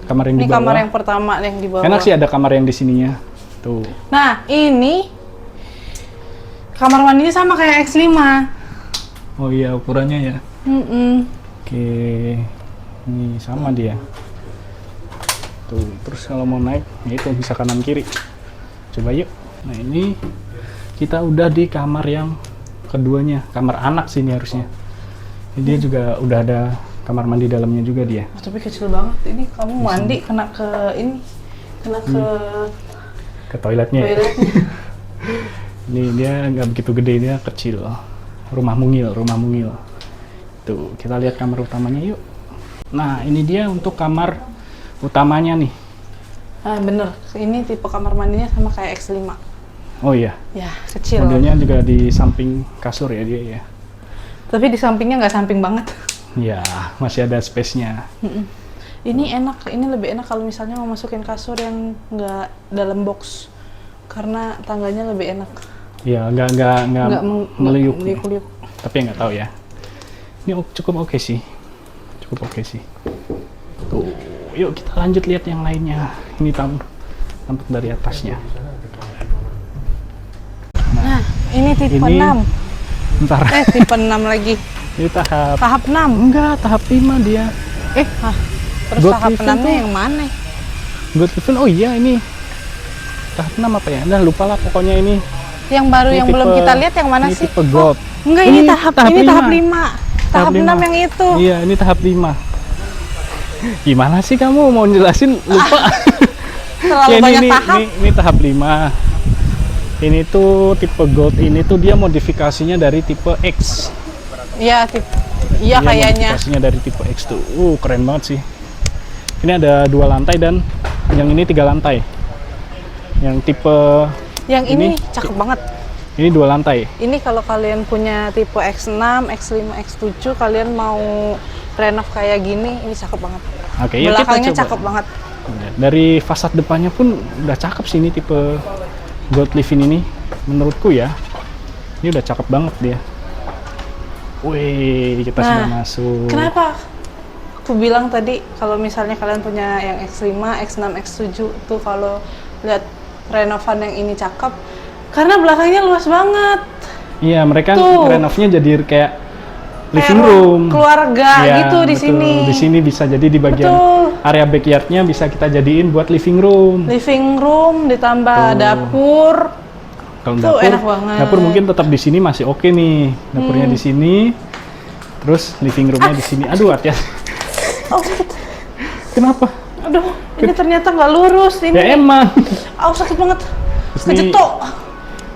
Speaker 2: yang
Speaker 3: Ini
Speaker 2: di bawah.
Speaker 3: kamar yang pertama yang di bawah.
Speaker 2: Enak sih ada kamar yang di sininya. Tuh.
Speaker 3: Nah, ini kamar mandinya sama kayak X5.
Speaker 2: Oh iya ukurannya ya. Oke. Ini sama dia. Tuh, terus kalau mau naik, ya itu bisa kanan kiri. Coba yuk. Nah, ini kita udah di kamar yang keduanya, kamar anak sih ini harusnya. Ini dia juga udah ada kamar mandi dalamnya juga dia.
Speaker 3: Oh, tapi kecil banget. Ini kamu mandi kena ke ini. Kena ke
Speaker 2: Ke toiletnya. Ya.
Speaker 3: toiletnya.
Speaker 2: Ini dia nggak begitu gede, dia kecil. Rumah mungil. Tuh, kita lihat kamar utamanya yuk. Nah, ini dia untuk kamar utamanya nih.
Speaker 3: Ah, bener. Ini tipe kamar mandinya sama kayak X5.
Speaker 2: Oh iya,
Speaker 3: Ya, kecil.
Speaker 2: modelnya juga di samping kasur ya dia ya.
Speaker 3: Tapi di sampingnya nggak samping banget.
Speaker 2: Ya, masih ada space-nya.
Speaker 3: Ini enak. Ini lebih enak kalau misalnya mau masukin kasur yang nggak dalam box. Karena tangganya lebih enak.
Speaker 2: Ya, nggak meliuk.
Speaker 3: meliuk-liuk.
Speaker 2: Tapi nggak tahu ya. Ini cukup oke sih. Tuh, yuk kita lanjut lihat yang lainnya. Ini tampak dari atasnya.
Speaker 3: Nah, ini tipe
Speaker 2: Ini
Speaker 3: 6.
Speaker 2: Ntar,
Speaker 3: Tipe 6 lagi.
Speaker 2: ini tahap.
Speaker 3: Tahap 6.
Speaker 2: Enggak, tahap 5 dia.
Speaker 3: Terus
Speaker 2: God
Speaker 3: tahap
Speaker 2: Living
Speaker 3: 6-nya
Speaker 2: tuh-
Speaker 3: yang mana?
Speaker 2: God Living, oh iya ini. Tahap 6 apa ya? Nah, lupa lah pokoknya ini.
Speaker 3: Yang baru
Speaker 2: Ini
Speaker 3: yang
Speaker 2: tipe-
Speaker 3: belum kita lihat yang mana
Speaker 2: ini
Speaker 3: sih?
Speaker 2: tipe gold.
Speaker 3: Enggak,
Speaker 2: Ini
Speaker 3: ini tahap 5. Tahap 6 yang itu.
Speaker 2: Iya, ini tahap 5. Gimana sih kamu mau jelasin? Lupa.
Speaker 3: Terlalu
Speaker 2: Ya,
Speaker 3: banyak tahap.
Speaker 2: Ini tahap 5. Ini tuh tipe gold, ini tuh dia modifikasinya dari tipe X.
Speaker 3: Iya,
Speaker 2: Dia
Speaker 3: kayaknya.
Speaker 2: modifikasinya dari tipe X tuh. Keren banget sih. Ini ada 2 lantai dan yang ini 3 lantai. Yang tipe
Speaker 3: Yang ini
Speaker 2: Ini-
Speaker 3: cakep banget.
Speaker 2: ini 2 lantai.
Speaker 3: Ini kalau kalian punya tipe X6, X5, X7, kalian mau renov kayak gini, ini cakep banget.
Speaker 2: Oke, ya kita
Speaker 3: Belakangnya
Speaker 2: coba.
Speaker 3: cakep banget.
Speaker 2: Dari fasad depannya pun udah cakep sih ini tipe Gold Living ini menurutku ya. Ini udah cakep banget dia. Wih, kita sudah masuk.
Speaker 3: Kenapa? Aku bilang tadi kalau misalnya kalian punya yang X5, X6, X7 tuh kalau lihat renovan yang ini cakep karena belakangnya luas banget.
Speaker 2: Iya, mereka
Speaker 3: Tuh.
Speaker 2: renovnya jadi kayak living
Speaker 3: Kayak
Speaker 2: room.
Speaker 3: keluarga
Speaker 2: Iya,
Speaker 3: gitu di
Speaker 2: betul.
Speaker 3: sini.
Speaker 2: Di sini bisa jadi di bagian
Speaker 3: Betul.
Speaker 2: area backyardnya bisa kita jadiin buat living room.
Speaker 3: Living room ditambah
Speaker 2: Tuh.
Speaker 3: dapur.
Speaker 2: Kalau
Speaker 3: Tuh,
Speaker 2: dapur,
Speaker 3: enak banget.
Speaker 2: dapur mungkin tetap di sini masih oke nih. Dapurnya di sini. Terus living roomnya di sini. Aduh, hati-hati.
Speaker 3: Oh, sakit.
Speaker 2: Kenapa?
Speaker 3: Aduh, ini ternyata nggak lurus ini.
Speaker 2: Ya emang.
Speaker 3: Oh, sakit banget.
Speaker 2: Terus ini
Speaker 3: Kejetok.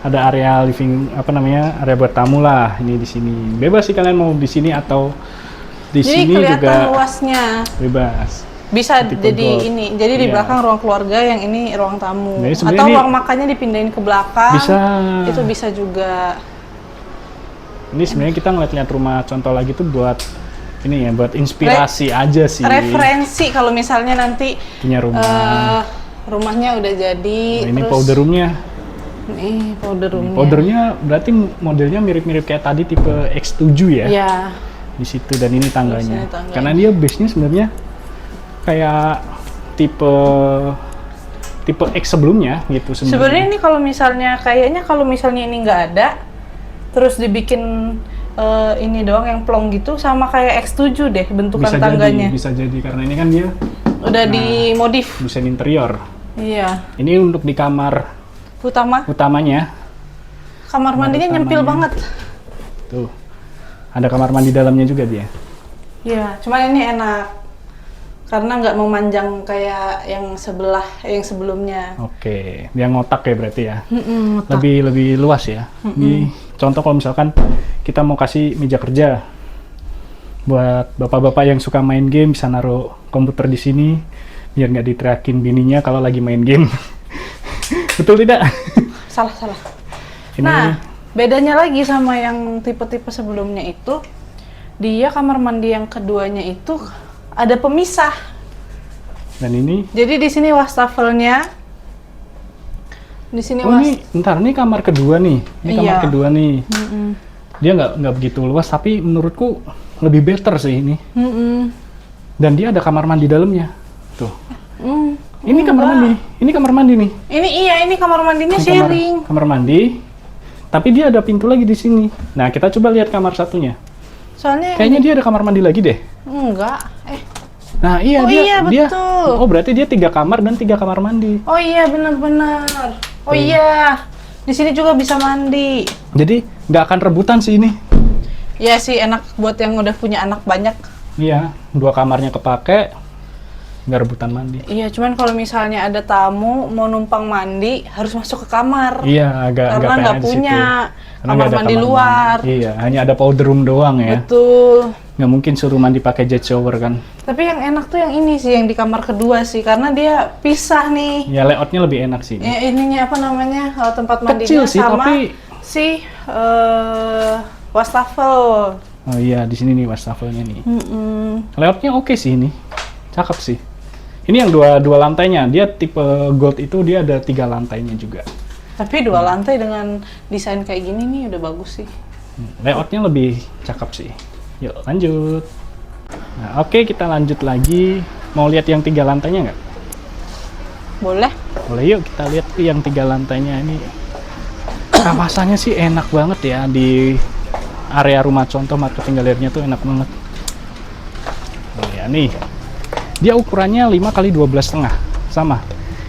Speaker 2: ada area living area buat tamu lah ini di sini. Bebas sih kalian mau di sini atau di
Speaker 3: Jadi
Speaker 2: sini
Speaker 3: kelihatan
Speaker 2: juga
Speaker 3: luasnya.
Speaker 2: bebas.
Speaker 3: Bisa
Speaker 2: Tipe
Speaker 3: jadi
Speaker 2: gold.
Speaker 3: ini. Jadi di
Speaker 2: Iya.
Speaker 3: belakang ruang keluarga, yang ini ruang tamu.
Speaker 2: Jadi sebenarnya
Speaker 3: Atau
Speaker 2: ini-
Speaker 3: ruang makannya dipindahin ke belakang.
Speaker 2: Bisa.
Speaker 3: Itu bisa juga.
Speaker 2: Ini sebenarnya kita ngeliat-liat rumah contoh lagi tuh buat ini ya, buat inspirasi aja sih.
Speaker 3: Referensi kalau misalnya nanti
Speaker 2: Punya rumah.
Speaker 3: rumahnya udah jadi.
Speaker 2: Nah, ini
Speaker 3: terus
Speaker 2: powder roomnya.
Speaker 3: Nih powder roomnya.
Speaker 2: Powdernya berarti modelnya mirip-mirip kayak tadi tipe X7 ya.
Speaker 3: Ya.
Speaker 2: Di situ dan ini tangganya.
Speaker 3: Terus ini tangganya.
Speaker 2: Karena dia base-nya sebenarnya kayak tipe X sebelumnya gitu
Speaker 3: Sebenarnya ini kalau misalnya kalau misalnya ini nggak ada, terus dibikin ini doang yang plong gitu sama kayak X7 deh bentukan
Speaker 2: bisa
Speaker 3: tangganya.
Speaker 2: bisa jadi karena ini kan dia
Speaker 3: Udah dimodif.
Speaker 2: desain interior.
Speaker 3: Iya.
Speaker 2: Ini untuk di kamar utamanya.
Speaker 3: Kamar mandinya
Speaker 2: utamanya.
Speaker 3: nyempil banget.
Speaker 2: Tuh. Ada kamar mandi dalamnya juga dia.
Speaker 3: Iya, cuman ini enak. Karena nggak memanjang kayak yang sebelumnya.
Speaker 2: Oke, dia ngotak ya berarti ya.
Speaker 3: Ngotak.
Speaker 2: Lebih luas ya. Ini contoh kalau misalkan kita mau kasih meja kerja buat bapak-bapak yang suka main game bisa naruh komputer di sini biar nggak diteriakin bininya kalau lagi main game. Betul tidak?
Speaker 3: Salah.
Speaker 2: Ini
Speaker 3: Nah, bedanya lagi sama yang tipe-tipe sebelumnya itu, dia kamar mandi yang keduanya itu ada pemisah.
Speaker 2: dan ini
Speaker 3: Jadi di sini wastafelnya, di sini
Speaker 2: ini kamar kedua nih. Ini kamar
Speaker 3: Iya.
Speaker 2: kedua nih. Dia nggak begitu luas tapi menurutku lebih better sih ini. Dan dia ada kamar mandi dalamnya. Tuh. Ini kamar mandi. Ini kamar mandi nih.
Speaker 3: Ini kamar mandinya
Speaker 2: Ini
Speaker 3: sharing.
Speaker 2: kamar mandi. Tapi dia ada pintu lagi di sini. Nah, kita coba lihat kamar satunya.
Speaker 3: Soalnya
Speaker 2: Kayaknya dia ada kamar mandi lagi deh.
Speaker 3: enggak.
Speaker 2: Nah, iya
Speaker 3: Oh
Speaker 2: dia
Speaker 3: iya,
Speaker 2: dia.
Speaker 3: betul.
Speaker 2: Oh, berarti dia 3 kamar dan 3 kamar mandi.
Speaker 3: Oh iya, benar-benar. Oh iya. Di sini juga bisa mandi.
Speaker 2: Jadi nggak akan rebutan sih ini.
Speaker 3: Ya sih, enak buat yang udah punya anak banyak.
Speaker 2: Iya, 2 kamarnya kepake, nggak rebutan mandi.
Speaker 3: Iya, cuman kalau misalnya ada tamu mau numpang mandi harus masuk ke kamar.
Speaker 2: Iya, agak
Speaker 3: Karena
Speaker 2: PNS
Speaker 3: nggak
Speaker 2: di
Speaker 3: punya
Speaker 2: situ. Karena
Speaker 3: kamar
Speaker 2: nggak ada
Speaker 3: mandi
Speaker 2: kamar
Speaker 3: luar.
Speaker 2: mandi. Iya, hanya ada powder room doang ya.
Speaker 3: Betul.
Speaker 2: Nggak mungkin suruh mandi pakai jet shower kan.
Speaker 3: Tapi yang enak tuh yang ini sih, yang di kamar kedua sih, karena dia pisah nih.
Speaker 2: Ya layoutnya lebih enak sih.
Speaker 3: Ya, ininya apa namanya, tempat mandinya
Speaker 2: Kecil sih,
Speaker 3: sama
Speaker 2: tapi-
Speaker 3: si wastafel.
Speaker 2: Oh iya, di sini nih wastafelnya nih.
Speaker 3: Mm-mm.
Speaker 2: Layoutnya oke sih ini, cakep sih. Ini yang dua lantainya, dia tipe gold itu dia ada 3 lantainya juga.
Speaker 3: Tapi 2 lantai dengan desain kayak gini nih udah bagus sih.
Speaker 2: Layoutnya lebih cakep sih. Yuk lanjut. Nah oke, kita lanjut lagi. Mau lihat yang 3 lantainya nggak?
Speaker 3: Boleh?
Speaker 2: Boleh, yuk kita lihat tuh yang 3 lantainya ini. Kawasannya sih enak banget ya di area rumah contoh marketing galernya tuh enak banget. Oh ya nih, dia ukurannya 5x12,5 sama.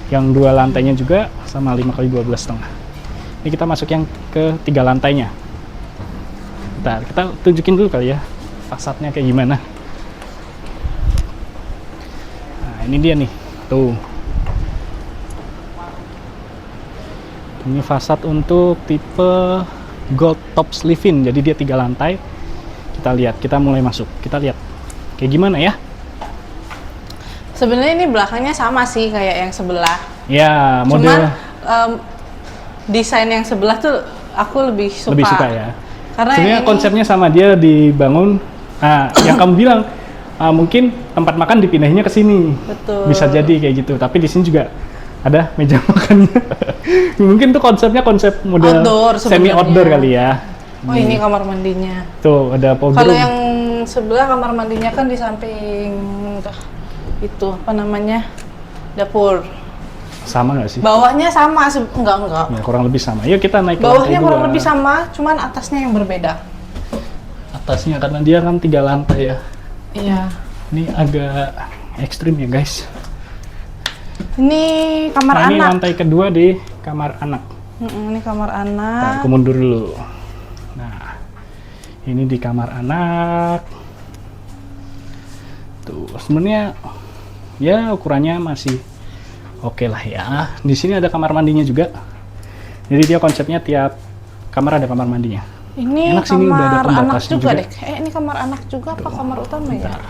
Speaker 2: Yang 2 lantainya juga sama 5x12,5. Ini kita masuk yang ke 3 lantainya. Bentar, kita tunjukin dulu kali ya fasadnya kayak gimana. Nah ini dia nih, tuh. Ini fasad untuk tipe gold tops living, jadi dia 3 lantai. Kita lihat, kita mulai masuk, kita lihat kayak gimana ya.
Speaker 3: Sebenarnya ini belakangnya sama sih kayak yang sebelah.
Speaker 2: Ya,
Speaker 3: Cuman
Speaker 2: model
Speaker 3: desain yang sebelah tuh aku lebih suka.
Speaker 2: lebih suka ya.
Speaker 3: Karena
Speaker 2: Sebenarnya
Speaker 3: yang ini,
Speaker 2: konsepnya sama, dia dibangun. Yang kamu bilang mungkin tempat makan dipindahinnya ke sini.
Speaker 3: betul.
Speaker 2: Bisa jadi kayak gitu. Tapi di sini juga ada meja makannya. Mungkin tuh konsepnya konsep model
Speaker 3: Outdoor
Speaker 2: semi
Speaker 3: sebenarnya.
Speaker 2: outdoor kali ya.
Speaker 3: Oh ini kamar mandinya.
Speaker 2: Tuh ada powder
Speaker 3: Kalau
Speaker 2: room.
Speaker 3: yang sebelah kamar mandinya kan di samping itu apa namanya dapur.
Speaker 2: Sama nggak sih?
Speaker 3: Bawahnya sama, enggak.
Speaker 2: Ya, kurang lebih sama. Yuk kita naik ke
Speaker 3: Bawahnya
Speaker 2: lantai
Speaker 3: kurang
Speaker 2: 2.
Speaker 3: lebih sama, cuman atasnya yang berbeda.
Speaker 2: Atasnya karena dia kan 3 lantai ya.
Speaker 3: Iya.
Speaker 2: Ini agak ekstrim ya guys.
Speaker 3: Ini kamar
Speaker 2: Nah, ini
Speaker 3: anak.
Speaker 2: lantai kedua di kamar anak.
Speaker 3: Ini kamar
Speaker 2: Nah,
Speaker 3: anak.
Speaker 2: aku mundur dulu. Nah, ini di kamar anak. Tuh, sebenarnya ya ukurannya masih oke lah ya. Di sini ada kamar mandinya juga. Jadi dia konsepnya tiap kamar ada kamar mandinya.
Speaker 3: Ini
Speaker 2: Enak sih, ini udah ada
Speaker 3: kamar anak
Speaker 2: pembatasnya
Speaker 3: juga
Speaker 2: juga.
Speaker 3: deh. Ini kamar anak juga apa kamar utama ya?
Speaker 2: Bentar.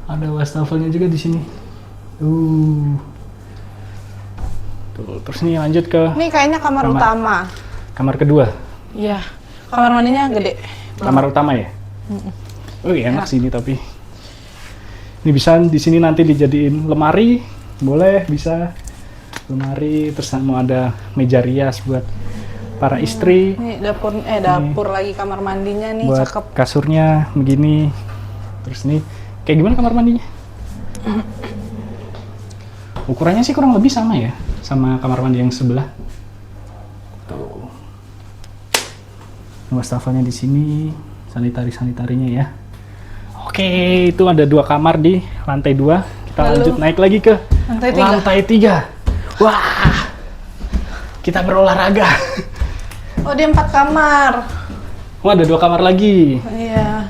Speaker 2: Ada wastafelnya juga di sini. Tuh, terus nih lanjut ke
Speaker 3: Ini kayaknya kamar
Speaker 2: Kamar.
Speaker 3: utama.
Speaker 2: kamar kedua.
Speaker 3: Iya. Kamar mandinya gede.
Speaker 2: Kamar utama ya? Oh iya, enak sih ini tapi. Ini bisa di sini nanti dijadiin lemari, boleh bisa lemari. Terus mau ada meja rias buat para istri,
Speaker 3: Ini dapur lagi kamar mandinya nih
Speaker 2: buat
Speaker 3: cakep.
Speaker 2: kasurnya begini. Terus nih kayak gimana kamar mandinya? Ukurannya sih kurang lebih sama ya, sama kamar mandi yang sebelah. Tuh. Wastafelnya di sini, sanitarinya ya. Oke, itu ada 2 kamar di lantai 2. Kita
Speaker 3: Lalu,
Speaker 2: lanjut naik lagi ke
Speaker 3: lantai 3.
Speaker 2: lantai 3. Wah, kita berolahraga.
Speaker 3: Oh dia 4 kamar.
Speaker 2: Wah, ada 2 kamar lagi.
Speaker 3: Iya.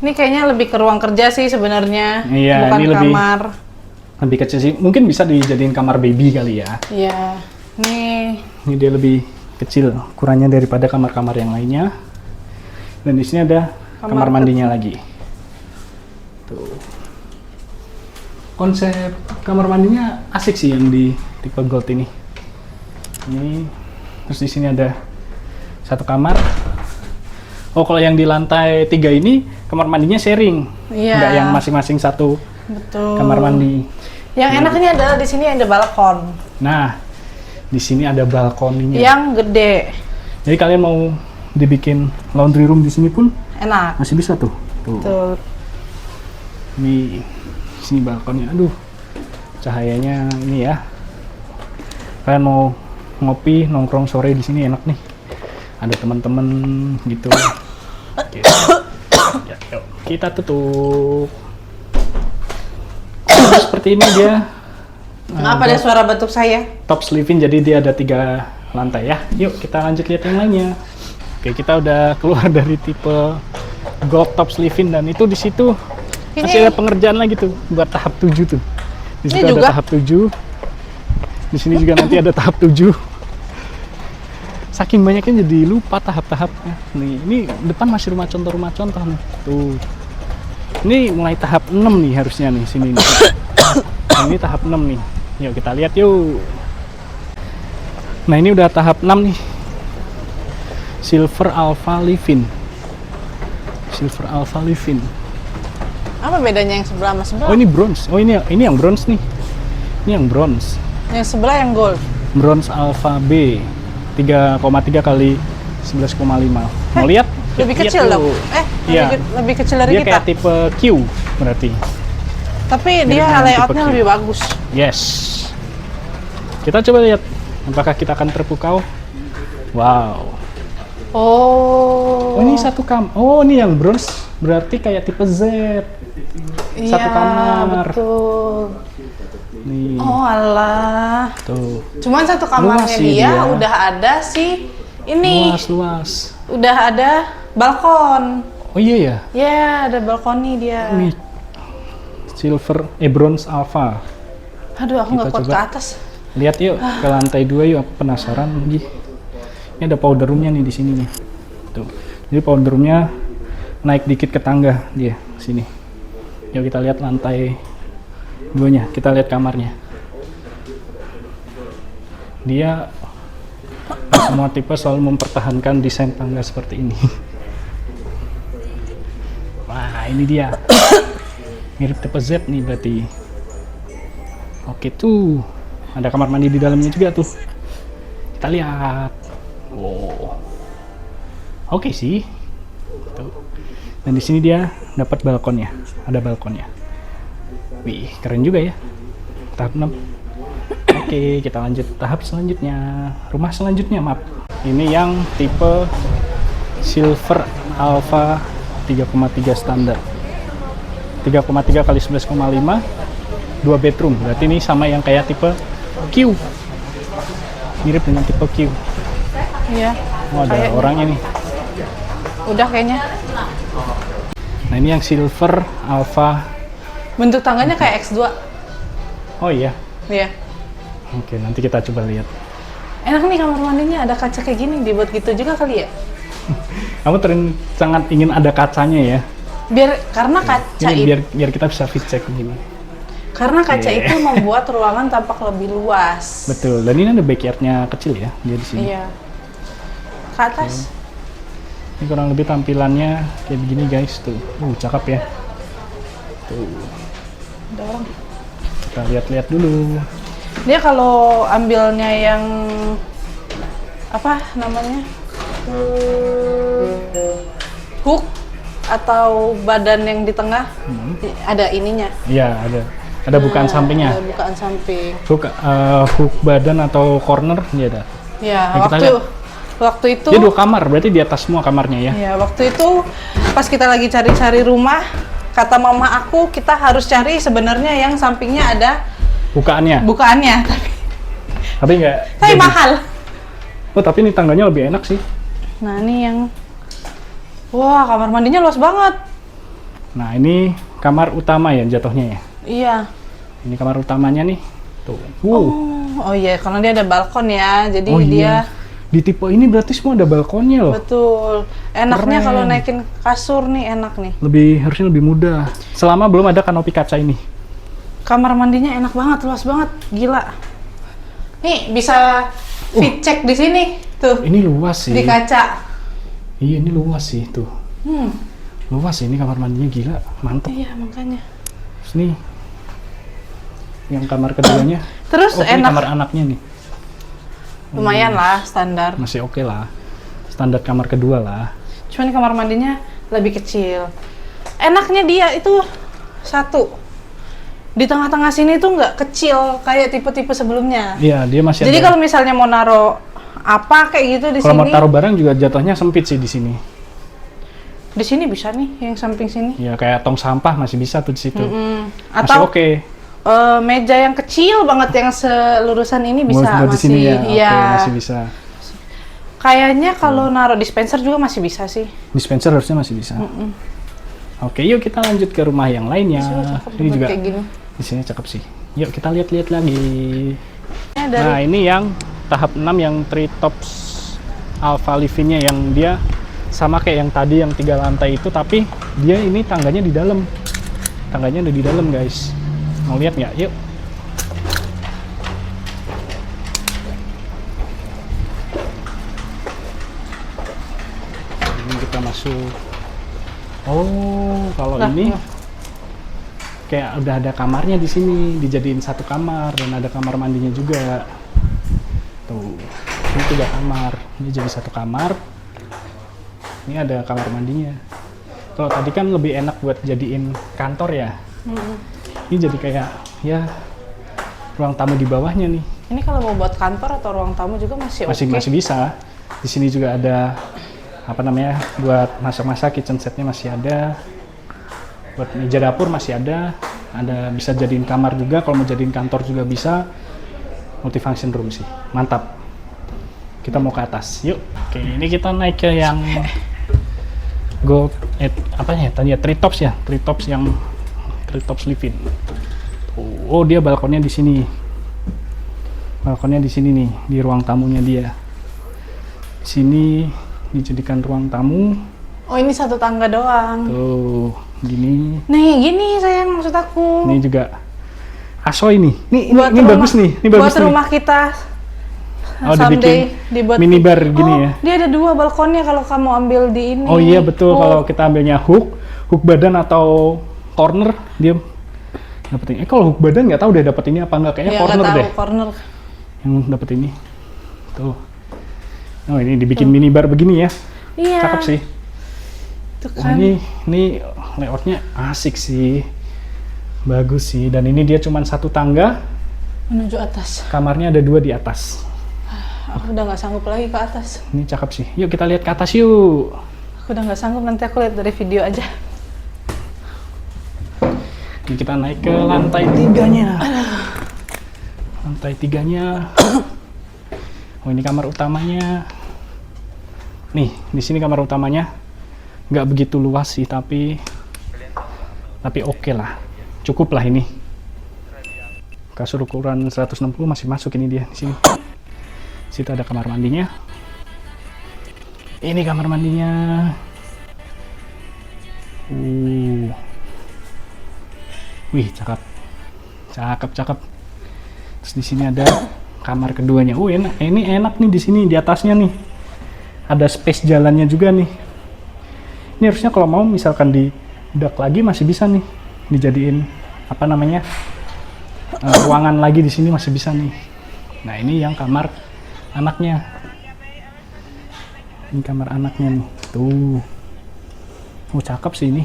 Speaker 3: Ini kayaknya lebih ke ruang kerja sih sebenarnya.
Speaker 2: Iya,
Speaker 3: Bukan
Speaker 2: ini lebih-
Speaker 3: kamar.
Speaker 2: Lebih kecil sih, mungkin bisa dijadiin kamar baby kali ya.
Speaker 3: Iya. Nih.
Speaker 2: Ini dia lebih kecil ukurannya daripada kamar-kamar yang lainnya. Dan di sini ada kamar mandinya lagi. Tuh. Konsep kamar mandinya asik sih yang di tipe gold ini. Ini terus di sini ada 1 kamar. Oh, kalau yang di lantai 3 ini kamar mandinya sharing.
Speaker 3: Iya.
Speaker 2: Nggak yang masing-masing 1
Speaker 3: Betul.
Speaker 2: kamar mandi.
Speaker 3: Yang enaknya adalah di sini ada balkon.
Speaker 2: Nah, di sini ada balkoninya.
Speaker 3: Yang gede.
Speaker 2: Jadi kalian mau dibikin laundry room di sini pun
Speaker 3: Enak.
Speaker 2: masih bisa tuh. Tuh.
Speaker 3: Betul.
Speaker 2: Ini sini balkonnya. Aduh. Cahayanya ini ya. Kalian mau ngopi, nongkrong sore di sini enak nih. Ada teman-teman gitu. Oke. Ya, yuk. Kita tutup. Seperti ini dia.
Speaker 3: Apa ada suara batuk saya?
Speaker 2: Top living, jadi dia ada 3 lantai ya. Yuk kita lanjut lihat yang lainnya. Oke, kita udah keluar dari tipe gold top living dan itu di situ masih ada pengerjaan lagi tuh buat tahap 7 tuh. Di situ
Speaker 3: Ini
Speaker 2: ada
Speaker 3: juga?
Speaker 2: tahap 7. Di sini juga nanti ada tahap 7. Saking banyaknya jadi lupa tahap-tahapnya. Nih, ini depan masih rumah contoh nih. Tuh. Ini mulai tahap 6 nih harusnya nih sini nih. Ini tahap 6 nih. Yuk kita lihat yuk. Nah, ini udah tahap 6 nih. Silver Alpha Living. Silver Alpha Living.
Speaker 3: Apa bedanya yang sebelah sama sebelah?
Speaker 2: Oh, ini bronze. Oh, ini yang bronze nih. Ini yang bronze.
Speaker 3: Yang sebelah yang gold.
Speaker 2: Bronze Alpha B. 3,3 kali 11,5. Mau lihat?
Speaker 3: Lebih
Speaker 2: Lihat
Speaker 3: kecil
Speaker 2: yuk.
Speaker 3: dong.
Speaker 2: Iya.
Speaker 3: Lebih kecil dari
Speaker 2: Dia
Speaker 3: kita.
Speaker 2: kayak tipe Q berarti.
Speaker 3: Tapi
Speaker 2: mirip
Speaker 3: dia
Speaker 2: dengan
Speaker 3: layoutnya
Speaker 2: tipe Q.
Speaker 3: lebih bagus.
Speaker 2: Yes. Kita coba lihat apakah kita akan terpukau. Wow.
Speaker 3: Oh.
Speaker 2: Oh, ini 1 kamar. Oh, ini yang bronze berarti kayak tipe Z.
Speaker 3: Iya,
Speaker 2: 1 kamar.
Speaker 3: betul.
Speaker 2: Nih.
Speaker 3: Oh alah.
Speaker 2: Tuh.
Speaker 3: Cuman 1 kamarnya
Speaker 2: Luas sih
Speaker 3: dia,
Speaker 2: dia.
Speaker 3: udah ada sih ini.
Speaker 2: Luas.
Speaker 3: Udah ada balkon.
Speaker 2: Oh iya ya.
Speaker 3: Ya, ada balkoni dia.
Speaker 2: Ini silver bronze alpha.
Speaker 3: Aduh, aku nggak
Speaker 2: Kita
Speaker 3: kuat
Speaker 2: coba.
Speaker 3: ke atas.
Speaker 2: Lihat yuk ke lantai 2 yuk, aku penasaran lagi. Ini ada powder roomnya nih di sini nih. Tuh. Jadi powder roomnya naik dikit ke tangga dia sini. Yuk kita lihat lantai 2-nya, kita lihat kamarnya. Dia semua tipe selalu mempertahankan desain tangga seperti ini. Wah, ini dia. Mirip tipe Z nih berarti. Oke tuh, ada kamar mandi di dalamnya juga tuh. Kita lihat. Wow. Oke sih. Tuh. Dan di sini dia dapat balkonnya. Ada balkonnya. Wih, keren juga ya. Tahap 6. Oke, kita lanjut tahap selanjutnya. Rumah selanjutnya, maaf. Ini yang tipe Silver Alpha 3,3 standar. 3,3 kali 11,5, 2 bedroom. Berarti ini sama yang kayak tipe Q. Mirip dengan tipe Q.
Speaker 3: Iya.
Speaker 2: Oh, ada
Speaker 3: kayaknya.
Speaker 2: orangnya nih.
Speaker 3: Udah kayaknya.
Speaker 2: Nah, ini yang Silver Alpha.
Speaker 3: Bentuk tangganya kayak X2.
Speaker 2: Oh iya.
Speaker 3: Iya.
Speaker 2: Oke, nanti kita coba lihat.
Speaker 3: Enak nih kamar mandinya, ada kaca kayak gini, dibuat gitu juga kali ya?
Speaker 2: Kamu sangat ingin ada kacanya ya.
Speaker 3: Karena kaca
Speaker 2: Ini
Speaker 3: itu,
Speaker 2: biar kita bisa fit check gini.
Speaker 3: karena kaca
Speaker 2: Iya.
Speaker 3: itu membuat ruangan tampak lebih luas.
Speaker 2: Betul. Dan ini ada backyardnya kecil ya, dia di sini.
Speaker 3: Iya. Ke atas.
Speaker 2: Ini kurang lebih tampilannya kayak begini guys tuh. Cakep ya. Tuh.
Speaker 3: Ada orang.
Speaker 2: Kita lihat-lihat dulu.
Speaker 3: Dia kalau ambilnya yang apa namanya? Hook atau badan yang di tengah ada ininya.
Speaker 2: Iya, ada bukaan sampingnya.
Speaker 3: Ada bukaan samping.
Speaker 2: Hook badan atau corner dia ada.
Speaker 3: Ya,
Speaker 2: Nah, kita lihat.
Speaker 3: waktu itu
Speaker 2: Dia 2 kamar, berarti di atas semua kamarnya ya.
Speaker 3: ya, waktu itu pas kita lagi cari-cari rumah, kata mama aku kita harus cari sebenarnya yang sampingnya ada bukaannya,
Speaker 2: Tapi nggak.
Speaker 3: tapi
Speaker 2: jadi.
Speaker 3: mahal.
Speaker 2: Oh, tapi ini tangganya lebih enak sih.
Speaker 3: Nah, ini yang wah, kamar mandinya luas banget.
Speaker 2: Nah, ini kamar utama ya jatuhnya ya.
Speaker 3: Iya.
Speaker 2: Ini kamar utamanya nih. Tuh.
Speaker 3: Oh iya, karena dia ada balkon ya, jadi
Speaker 2: Oh
Speaker 3: dia
Speaker 2: iya. Di tipe ini berarti semua ada balkonnya loh.
Speaker 3: betul. Enaknya
Speaker 2: Keren.
Speaker 3: kalau naikin kasur nih enak nih.
Speaker 2: Harusnya lebih mudah. Selama belum ada kanopi kaca ini.
Speaker 3: Kamar mandinya enak banget, luas banget, gila. Nih bisa fit check di sini, tuh
Speaker 2: Ini luas sih.
Speaker 3: di kaca.
Speaker 2: Iya, ini luas sih tuh. Luas sih ini kamar mandinya, gila, mantep.
Speaker 3: Iya makanya.
Speaker 2: Terus nih, yang kamar keduanya.
Speaker 3: Terus
Speaker 2: Ini
Speaker 3: enak,
Speaker 2: kamar anaknya nih.
Speaker 3: lumayan lah standar.
Speaker 2: Masih oke lah. Standar kamar kedua lah.
Speaker 3: Cuman kamar mandinya lebih kecil. Enaknya dia itu satu, di tengah-tengah sini tuh nggak kecil kayak tipe-tipe sebelumnya.
Speaker 2: Iya, dia masih
Speaker 3: Jadi
Speaker 2: ada.
Speaker 3: kalau misalnya mau naro apa kayak gitu di
Speaker 2: Kalau mau
Speaker 3: sini,
Speaker 2: taruh barang juga jatuhnya sempit sih di sini.
Speaker 3: di sini bisa nih, yang samping sini.
Speaker 2: Ya kayak tong sampah masih bisa tuh di situ. Masih
Speaker 3: Atau
Speaker 2: oke.
Speaker 3: meja yang kecil banget yang selurusan ini bisa
Speaker 2: Buat di
Speaker 3: masih.
Speaker 2: sini ya.
Speaker 3: Iya.
Speaker 2: Oke, masih bisa.
Speaker 3: Kayaknya kalau naruh dispenser juga masih bisa sih.
Speaker 2: Dispenser harusnya masih bisa. Oke, yuk kita lanjut ke rumah yang lainnya.
Speaker 3: Sini cakep
Speaker 2: Ini
Speaker 3: banget
Speaker 2: juga
Speaker 3: kayak gini.
Speaker 2: di sini cakep sih. Yuk kita lihat-lihat lagi.
Speaker 3: Dari
Speaker 2: Nah, ini yang tahap 6 yang Treetops Alpha Living-nya yang dia sama kayak yang tadi yang 3 lantai itu, tapi dia ini tangganya di dalam. Tangganya ada di dalam, guys. Mau lihat nggak? Yuk. Ini kita masuk. Oh, kalau
Speaker 3: Nah,
Speaker 2: ini
Speaker 3: iya.
Speaker 2: kayak udah ada kamarnya di sini, dijadiin satu kamar dan ada kamar mandinya juga. Tuh, ini 3 kamar. Ini jadi satu kamar. Ini ada kamar mandinya. Kalau tadi kan lebih enak buat jadiin kantor ya. Ini jadi kayak ya ruang tamu di bawahnya nih.
Speaker 3: ini kalau mau buat kantor atau ruang tamu juga masih oke.
Speaker 2: Masih bisa. Di sini juga ada apa namanya buat masak-masak, kitchen setnya masih ada. Buat meja dapur masih ada. Ada bisa jadiin kamar juga. Kalau mau jadiin kantor juga bisa. Multifunction room sih. Mantap. Kita mau ke atas. Yuk. Oke, ini kita naik ke yang apa ya tadi ya, Treetops ya. Treetops yang Treetops Living. Oh, dia balkonnya di sini. Balkonnya di sini nih, di ruang tamunya dia. Sini dijadikan ruang tamu.
Speaker 3: Oh, ini satu tangga doang.
Speaker 2: Tuh, Gini.
Speaker 3: Nih, gini sayang maksud aku.
Speaker 2: Ini juga Asoy nih. Ini
Speaker 3: Rumah-
Speaker 2: bagus nih. Ini bagus
Speaker 3: buat
Speaker 2: nih.
Speaker 3: rumah kita.
Speaker 2: Oh,
Speaker 3: Someday
Speaker 2: dibikin
Speaker 3: dibuat
Speaker 2: minibar gini ya.
Speaker 3: Dia ada 2 balkonnya kalau kamu ambil di ini.
Speaker 2: Oh iya betul,
Speaker 3: Oh,
Speaker 2: kalau kita ambilnya hook badan atau corner dia dapetin. Kalau hook badan nggak tahu deh dapet ini apa enggak, kayaknya
Speaker 3: ya,
Speaker 2: corner
Speaker 3: nggak tahu,
Speaker 2: deh
Speaker 3: corner.
Speaker 2: yang dapet ini. Tuh. Oh ini dibikin minibar begini ya,
Speaker 3: Iya.
Speaker 2: cakep sih.
Speaker 3: Tuh
Speaker 2: Oh,
Speaker 3: kan.
Speaker 2: ini layoutnya asik sih, bagus sih. Dan ini dia cuma satu tangga,
Speaker 3: Menuju atas.
Speaker 2: kamarnya ada 2 di atas.
Speaker 3: Aku udah nggak sanggup lagi ke atas.
Speaker 2: Ini cakep sih. Yuk kita lihat ke atas yuk.
Speaker 3: Aku udah nggak sanggup, nanti aku lihat dari video aja.
Speaker 2: Ini kita naik ke lantai 3-nya. Lantai 3-nya. Oh ini kamar utamanya. Nih, di sini kamar utamanya. Nggak begitu luas sih, tapi oke lah. Cukup lah ini. Kasur ukuran 160 masih masuk ini dia di sini. Situ ada kamar mandinya. Ini kamar mandinya. Wih, cakep. Cakep. Terus di sini ada kamar keduanya. Enak. Ini enak nih di sini, di atasnya nih. Ada space jalannya juga nih. Ini harusnya kalau mau misalkan di dak lagi masih bisa nih dijadiin apa namanya? Ruangan lagi di sini masih bisa nih. Nah, ini yang kamar anaknya. Ini kamar anaknya nih. Tuh. Oh, cakep sih ini.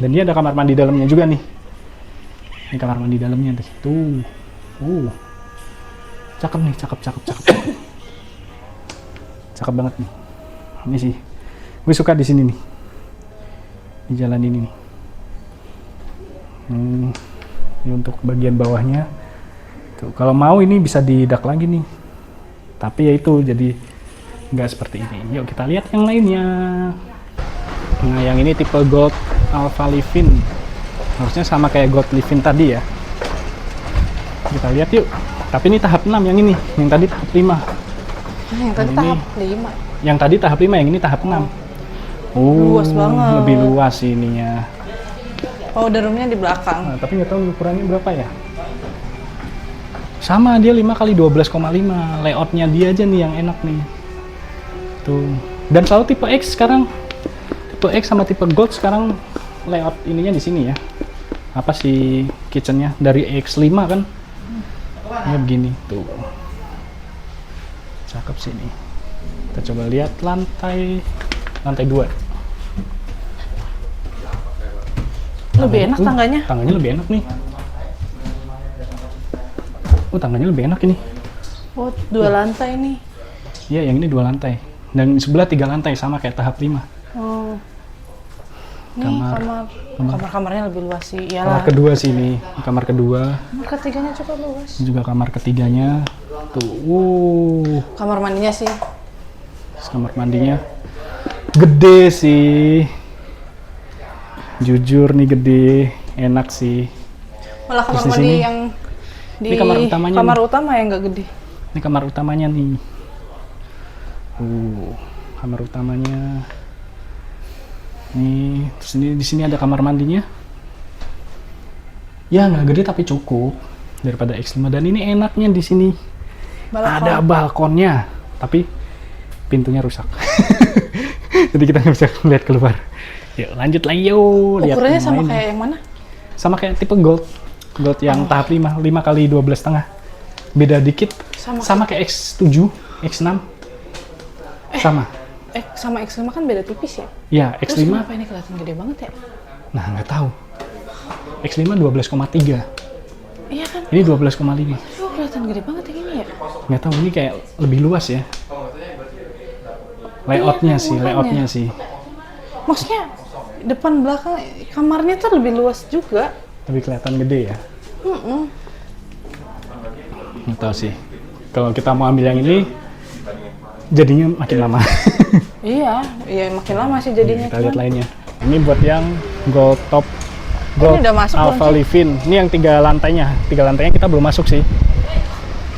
Speaker 2: Dan dia ada kamar mandi dalamnya juga nih. Ini kamar mandi dalamnya tuh. Cakep nih, cakep. Cakep banget nih. Ini sih. Gue suka di sini nih. Di jalan ini nih. Ini untuk bagian bawahnya. Tuh, kalau mau ini bisa didak lagi nih. Tapi ya itu jadi nggak seperti ini. Yuk kita lihat yang lainnya. Nah, yang ini tipe Gold Alpha Livin. Harusnya sama kayak Gold Livin tadi ya. Kita lihat yuk. Tapi ini tahap 6 yang ini. Yang tadi tahap 5.
Speaker 3: Yang tadi
Speaker 2: Ini-
Speaker 3: tahap 5.
Speaker 2: Yang tadi tahap 5, yang ini tahap 6.
Speaker 3: Luas banget.
Speaker 2: Lebih luas ininya.
Speaker 3: Powder room-nya di belakang.
Speaker 2: Nah, tapi nggak tahu ukurannya berapa ya. Sama dia 5 kali 12,5. Layoutnya dia aja nih yang enak nih. Tuh. Dan selalu tipe X sekarang. Tipe X sama tipe Gold sekarang layout ininya di sini ya. Apa sih kitchennya dari X5 kan? Ya begini tuh. Cakep sih ini. Kita coba lihat lantai 2.
Speaker 3: Lebih enak tangganya.
Speaker 2: Tangganya lebih enak nih. Tangganya lebih enak ini.
Speaker 3: Oh, 2 lantai nih.
Speaker 2: Iya, yang ini 2 lantai. Dan sebelah 3 lantai sama kayak tahap 5.
Speaker 3: Oh. Nih kamar-kamarnya lebih luas sih.
Speaker 2: Kamar
Speaker 3: Iyalah.
Speaker 2: kedua sih ini. Kamar kedua.
Speaker 3: Kamar ketiganya cukup luas.
Speaker 2: Ini juga kamar ketiganya. Tuh.
Speaker 3: Kamar mandinya sih.
Speaker 2: Terus kamar mandinya gede sih. Jujur nih gede, enak sih.
Speaker 3: Malah kamar
Speaker 2: Terus di
Speaker 3: mandi
Speaker 2: sini,
Speaker 3: yang di
Speaker 2: ini kamar utamanya
Speaker 3: kamar
Speaker 2: nih.
Speaker 3: utama yang nggak gede.
Speaker 2: Ini kamar utamanya nih. Kamar utamanya. Nih, terus ini di sini ada kamar mandinya. Ya nggak gede tapi cukup daripada X5. Dan ini enaknya di sini ada balkonnya, tapi pintunya rusak. Jadi kita nggak bisa lihat keluar. Yuk lanjut lagi yuk. Lihat
Speaker 3: Ukurannya
Speaker 2: yang
Speaker 3: sama
Speaker 2: lainnya.
Speaker 3: kayak yang mana?
Speaker 2: Sama kayak tipe Gold yang tahap 5 kali 12,5. Beda dikit. Sama kayak X7, X6. Sama.
Speaker 3: Sama X5 kan beda tipis ya?
Speaker 2: Ya,
Speaker 3: Terus
Speaker 2: X5.
Speaker 3: kenapa ini kelihatan gede banget ya?
Speaker 2: Nah, nggak tahu. X5 12,3.
Speaker 3: Iya kan?
Speaker 2: Ini 12,5.
Speaker 3: Kok kelihatan gede banget yang ini ya?
Speaker 2: Nggak tahu, ini kayak lebih luas ya. Layoutnya
Speaker 3: Iya,
Speaker 2: sih,
Speaker 3: makanya.
Speaker 2: layoutnya sih.
Speaker 3: Maksudnya depan belakang kamarnya tuh lebih luas juga.
Speaker 2: Lebih kelihatan gede ya. Nggak tahu sih. Kalau kita mau ambil yang ini, jadinya makin lama.
Speaker 3: Iya makin lama sih jadinya.
Speaker 2: Kita lihat
Speaker 3: cuman-
Speaker 2: lainnya. Ini buat yang Gold Top Gold
Speaker 3: udah masuk
Speaker 2: Alpha
Speaker 3: belum sih?
Speaker 2: Livin. Ini yang 3 lantainya. 3 lantainya kita belum masuk sih.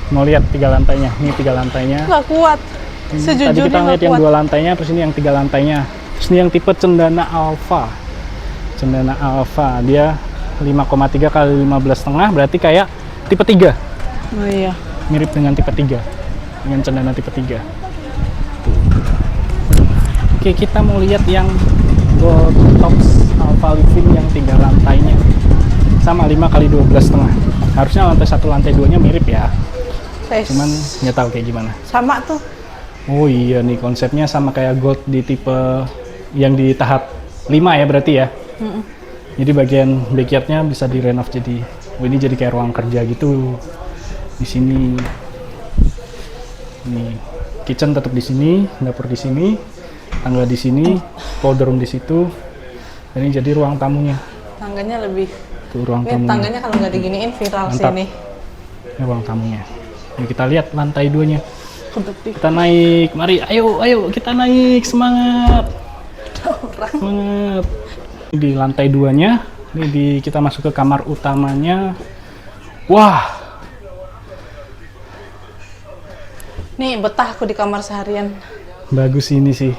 Speaker 2: Mau lihat 3 lantainya. Ini 3 lantainya.
Speaker 3: Nggak kuat.
Speaker 2: Tadi
Speaker 3: Sejujurnya
Speaker 2: kita
Speaker 3: nggak
Speaker 2: lihat yang
Speaker 3: kuat.
Speaker 2: 2 lantainya, terus ini yang 3 lantainya. Terus ini yang tipe Cendana Alpha. Cendana Alpha, dia 5,3 kali 15,5, berarti kayak tipe 3.
Speaker 3: Oh iya.
Speaker 2: Mirip dengan tipe 3. Dengan cendana tipe 3. Tuh. Oke, kita mau lihat yang Gold Tops Alpha Living yang 3 lantainya. Sama 5 kali 12,5. Harusnya lantai 1 lantai 2 nya mirip ya. Cuman nggak tahu kayak gimana.
Speaker 3: Sama tuh.
Speaker 2: Oh iya nih, konsepnya sama kayak Gold di tipe yang di tahap 5 ya berarti ya. Jadi bagian backyardnya bisa direnov jadi, ini jadi kayak ruang kerja gitu. Di sini, nih kitchen tetap di sini, dapur di sini, tangga di sini, powder room di situ. Dan ini jadi ruang tamunya.
Speaker 3: Tangganya lebih.
Speaker 2: Tuh ruang
Speaker 3: Ini
Speaker 2: tamunya.
Speaker 3: tangganya kalau nggak diginiin viral sih
Speaker 2: Mantap.
Speaker 3: ini.
Speaker 2: Ini ruang tamunya. Ini kita lihat lantai 2-nya.
Speaker 3: Kebetik.
Speaker 2: Kita naik, mari, ayo kita naik, semangat. Semangat. Di lantai 2-nya, ini kita masuk ke kamar utamanya. Wah,
Speaker 3: Nih betah aku di kamar seharian.
Speaker 2: bagus ini sih.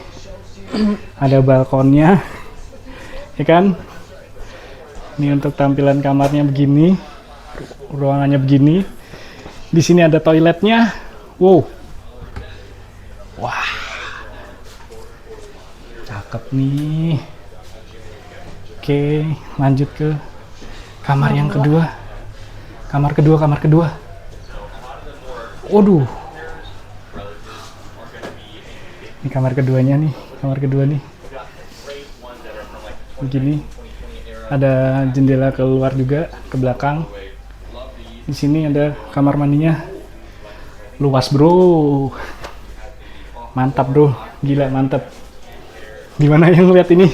Speaker 2: Ada balkonnya, ya kan? Ini untuk tampilan kamarnya begini, ruangannya begini. Di sini ada toiletnya. Wow, wah, cakep nih. Oke, lanjut ke kamar yang kedua. Kamar kedua. Waduh. Ini kamar keduanya nih, kamar kedua nih. Begini. Ada jendela keluar juga ke belakang. Di sini ada kamar mandinya. Luas, Bro. Mantap, Bro. Gila, mantap. Gimana yang lihat ini?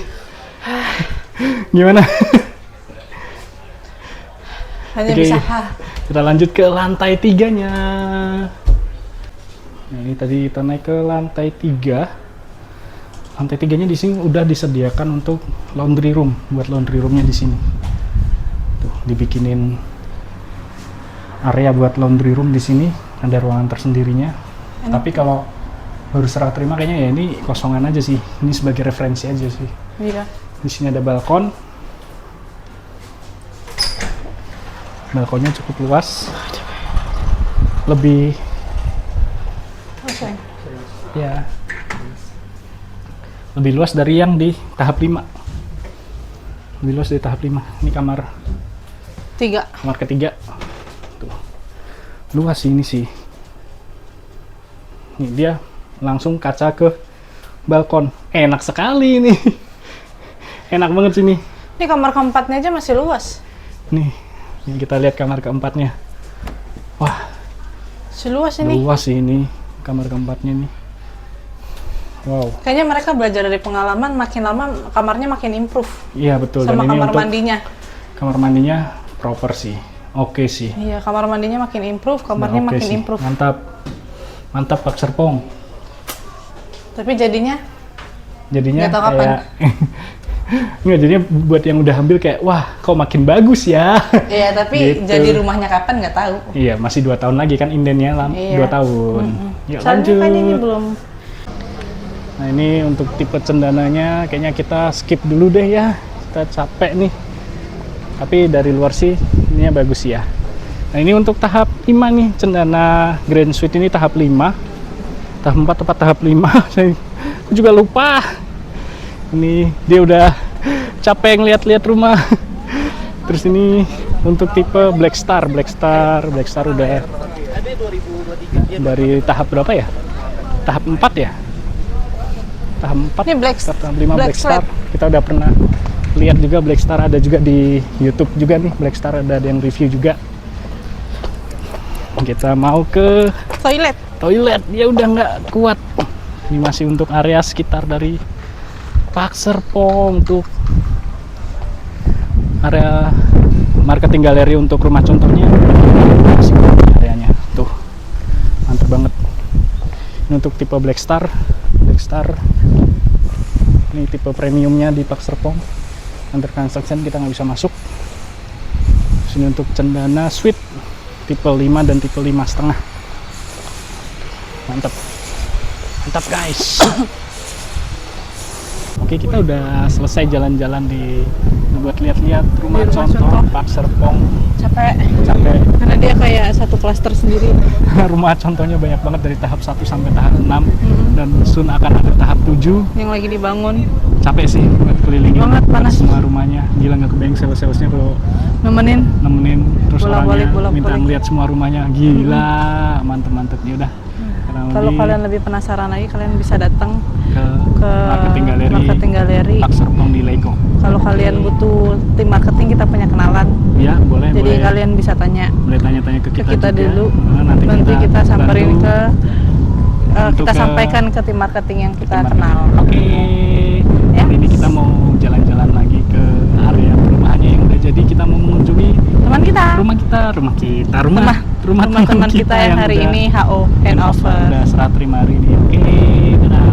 Speaker 2: Gimana?
Speaker 3: Hanya
Speaker 2: Oke,
Speaker 3: bisa
Speaker 2: kita lanjut ke lantai 3-nya. Nah, ini tadi kita naik ke lantai 3. Lantai 3-nya di sini udah disediakan untuk laundry room, buat laundry roomnya di sini. Tuh, dibikinin area buat laundry room di sini, ada ruangan tersendirinya. Tapi kalau baru serah terima kayaknya ya ini kosongan aja sih. Ini sebagai referensi aja sih.
Speaker 3: Iya.
Speaker 2: Di sini ada balkon. Balkonnya cukup luas. Lebih ya. Lebih luas dari yang di tahap 5. Lebih luas dari tahap 5. Ini kamar
Speaker 3: 3.
Speaker 2: kamar ketiga. Tuh. Luas ini sih. Ini dia langsung kaca ke balkon. Enak sekali ini. Enak banget sini.
Speaker 3: Ini kamar keempatnya aja masih luas.
Speaker 2: Nih, ini kita lihat kamar keempatnya. Wah,
Speaker 3: Seluas ini.
Speaker 2: luas sih ini kamar keempatnya nih. Wow.
Speaker 3: Kayaknya mereka belajar dari pengalaman, makin lama kamarnya makin improve.
Speaker 2: Iya betul.
Speaker 3: Sama
Speaker 2: Dan ini
Speaker 3: kamar
Speaker 2: untuk
Speaker 3: mandinya.
Speaker 2: kamar mandinya proper sih. Oke sih.
Speaker 3: Iya, kamar mandinya makin improve, kamarnya
Speaker 2: Nah, oke
Speaker 3: makin
Speaker 2: sih.
Speaker 3: improve.
Speaker 2: Mantap. Mantap Pak Serpong.
Speaker 3: Tapi jadinya
Speaker 2: Jadinya
Speaker 3: Nggak tahu kapan.
Speaker 2: kayak nggak, jadinya buat yang udah ambil kayak wah kok makin bagus ya.
Speaker 3: iya, tapi
Speaker 2: Gitu.
Speaker 3: jadi rumahnya kapan nggak tahu.
Speaker 2: Iya, masih 2 tahun lagi kan indennya
Speaker 3: Iya.
Speaker 2: 2 tahun. Yuk
Speaker 3: Soalnya
Speaker 2: lanjut.
Speaker 3: kan ini belum.
Speaker 2: Nah, ini untuk tipe cendananya kayaknya kita skip dulu deh ya. Kita capek nih. Tapi dari luar sih ini bagus ya. Nah, ini untuk tahap 5 nih, cendana Grand Suite ini tahap 5. Tahap 4 tepat tahap 5. Aku juga lupa. Ini dia udah capek ngeliat-liat rumah. Terus ini untuk tipe Black Star udah dari tahap berapa ya? Tahap 4 ya? Tahap 4.
Speaker 3: Ini
Speaker 2: Tahap 5 Black Star.
Speaker 3: Slate.
Speaker 2: Kita udah pernah lihat juga Black Star, ada juga di YouTube juga nih. Black Star ada yang review juga. Kita mau ke toilet, dia udah nggak kuat. Ini masih untuk area sekitar dari Pak Serpong, untuk area marketing galeri untuk rumah contohnya. Masih areanya tuh mantep banget. Ini untuk tipe Black Star. Ini tipe premiumnya di Pak Serpong. Under construction kita nggak bisa masuk. Sini untuk cendana suite tipe 5 dan tipe 5,5. Mantap guys. Oke, kita udah selesai jalan-jalan buat lihat-lihat rumah
Speaker 3: Di rumah
Speaker 2: contoh
Speaker 3: contoh.
Speaker 2: Pak Serpong.
Speaker 3: Capek.
Speaker 2: Capek.
Speaker 3: Karena dia kayak satu klaster sendiri.
Speaker 2: Rumah contohnya banyak banget dari tahap 1 sampai tahap 6 dan soon akan ada tahap 7.
Speaker 3: Yang lagi dibangun.
Speaker 2: Capek sih buat kelilingin
Speaker 3: Banget, panas.
Speaker 2: semua rumahnya. Gila nggak kebayang salesnya kalau
Speaker 3: Nemenin.
Speaker 2: terus
Speaker 3: Bolak-balik,
Speaker 2: orangnya
Speaker 3: bolak-balik.
Speaker 2: minta ngeliat semua rumahnya. Gila, mantep-mantep. Ya udah.
Speaker 3: Kalau kalian lebih penasaran lagi, kalian bisa datang
Speaker 2: ke
Speaker 3: marketing galeri.
Speaker 2: Pak Serpong di Lego.
Speaker 3: Kalau kalian butuh tim marketing, kita punya kenalan.
Speaker 2: Ya, boleh.
Speaker 3: Jadi
Speaker 2: boleh.
Speaker 3: kalian bisa tanya
Speaker 2: Boleh tanya-tanya ke
Speaker 3: ke
Speaker 2: kita,
Speaker 3: kita
Speaker 2: juga.
Speaker 3: dulu.
Speaker 2: Nah, nanti
Speaker 3: kita samperin
Speaker 2: bantu
Speaker 3: ke
Speaker 2: untuk
Speaker 3: kita
Speaker 2: ke
Speaker 3: sampaikan ke tim marketing yang kita
Speaker 2: tim
Speaker 3: kenal.
Speaker 2: Oke.
Speaker 3: Ya.
Speaker 2: Kali ini kita mau jalan-jalan lagi ke area perumahannya yang udah jadi. Kita mau mengunjungi
Speaker 3: Teman kita.
Speaker 2: rumah teman
Speaker 3: Teman kita yang hari
Speaker 2: udah
Speaker 3: ini HO handover.
Speaker 2: udah serah terima hari ini. Oke, dadah.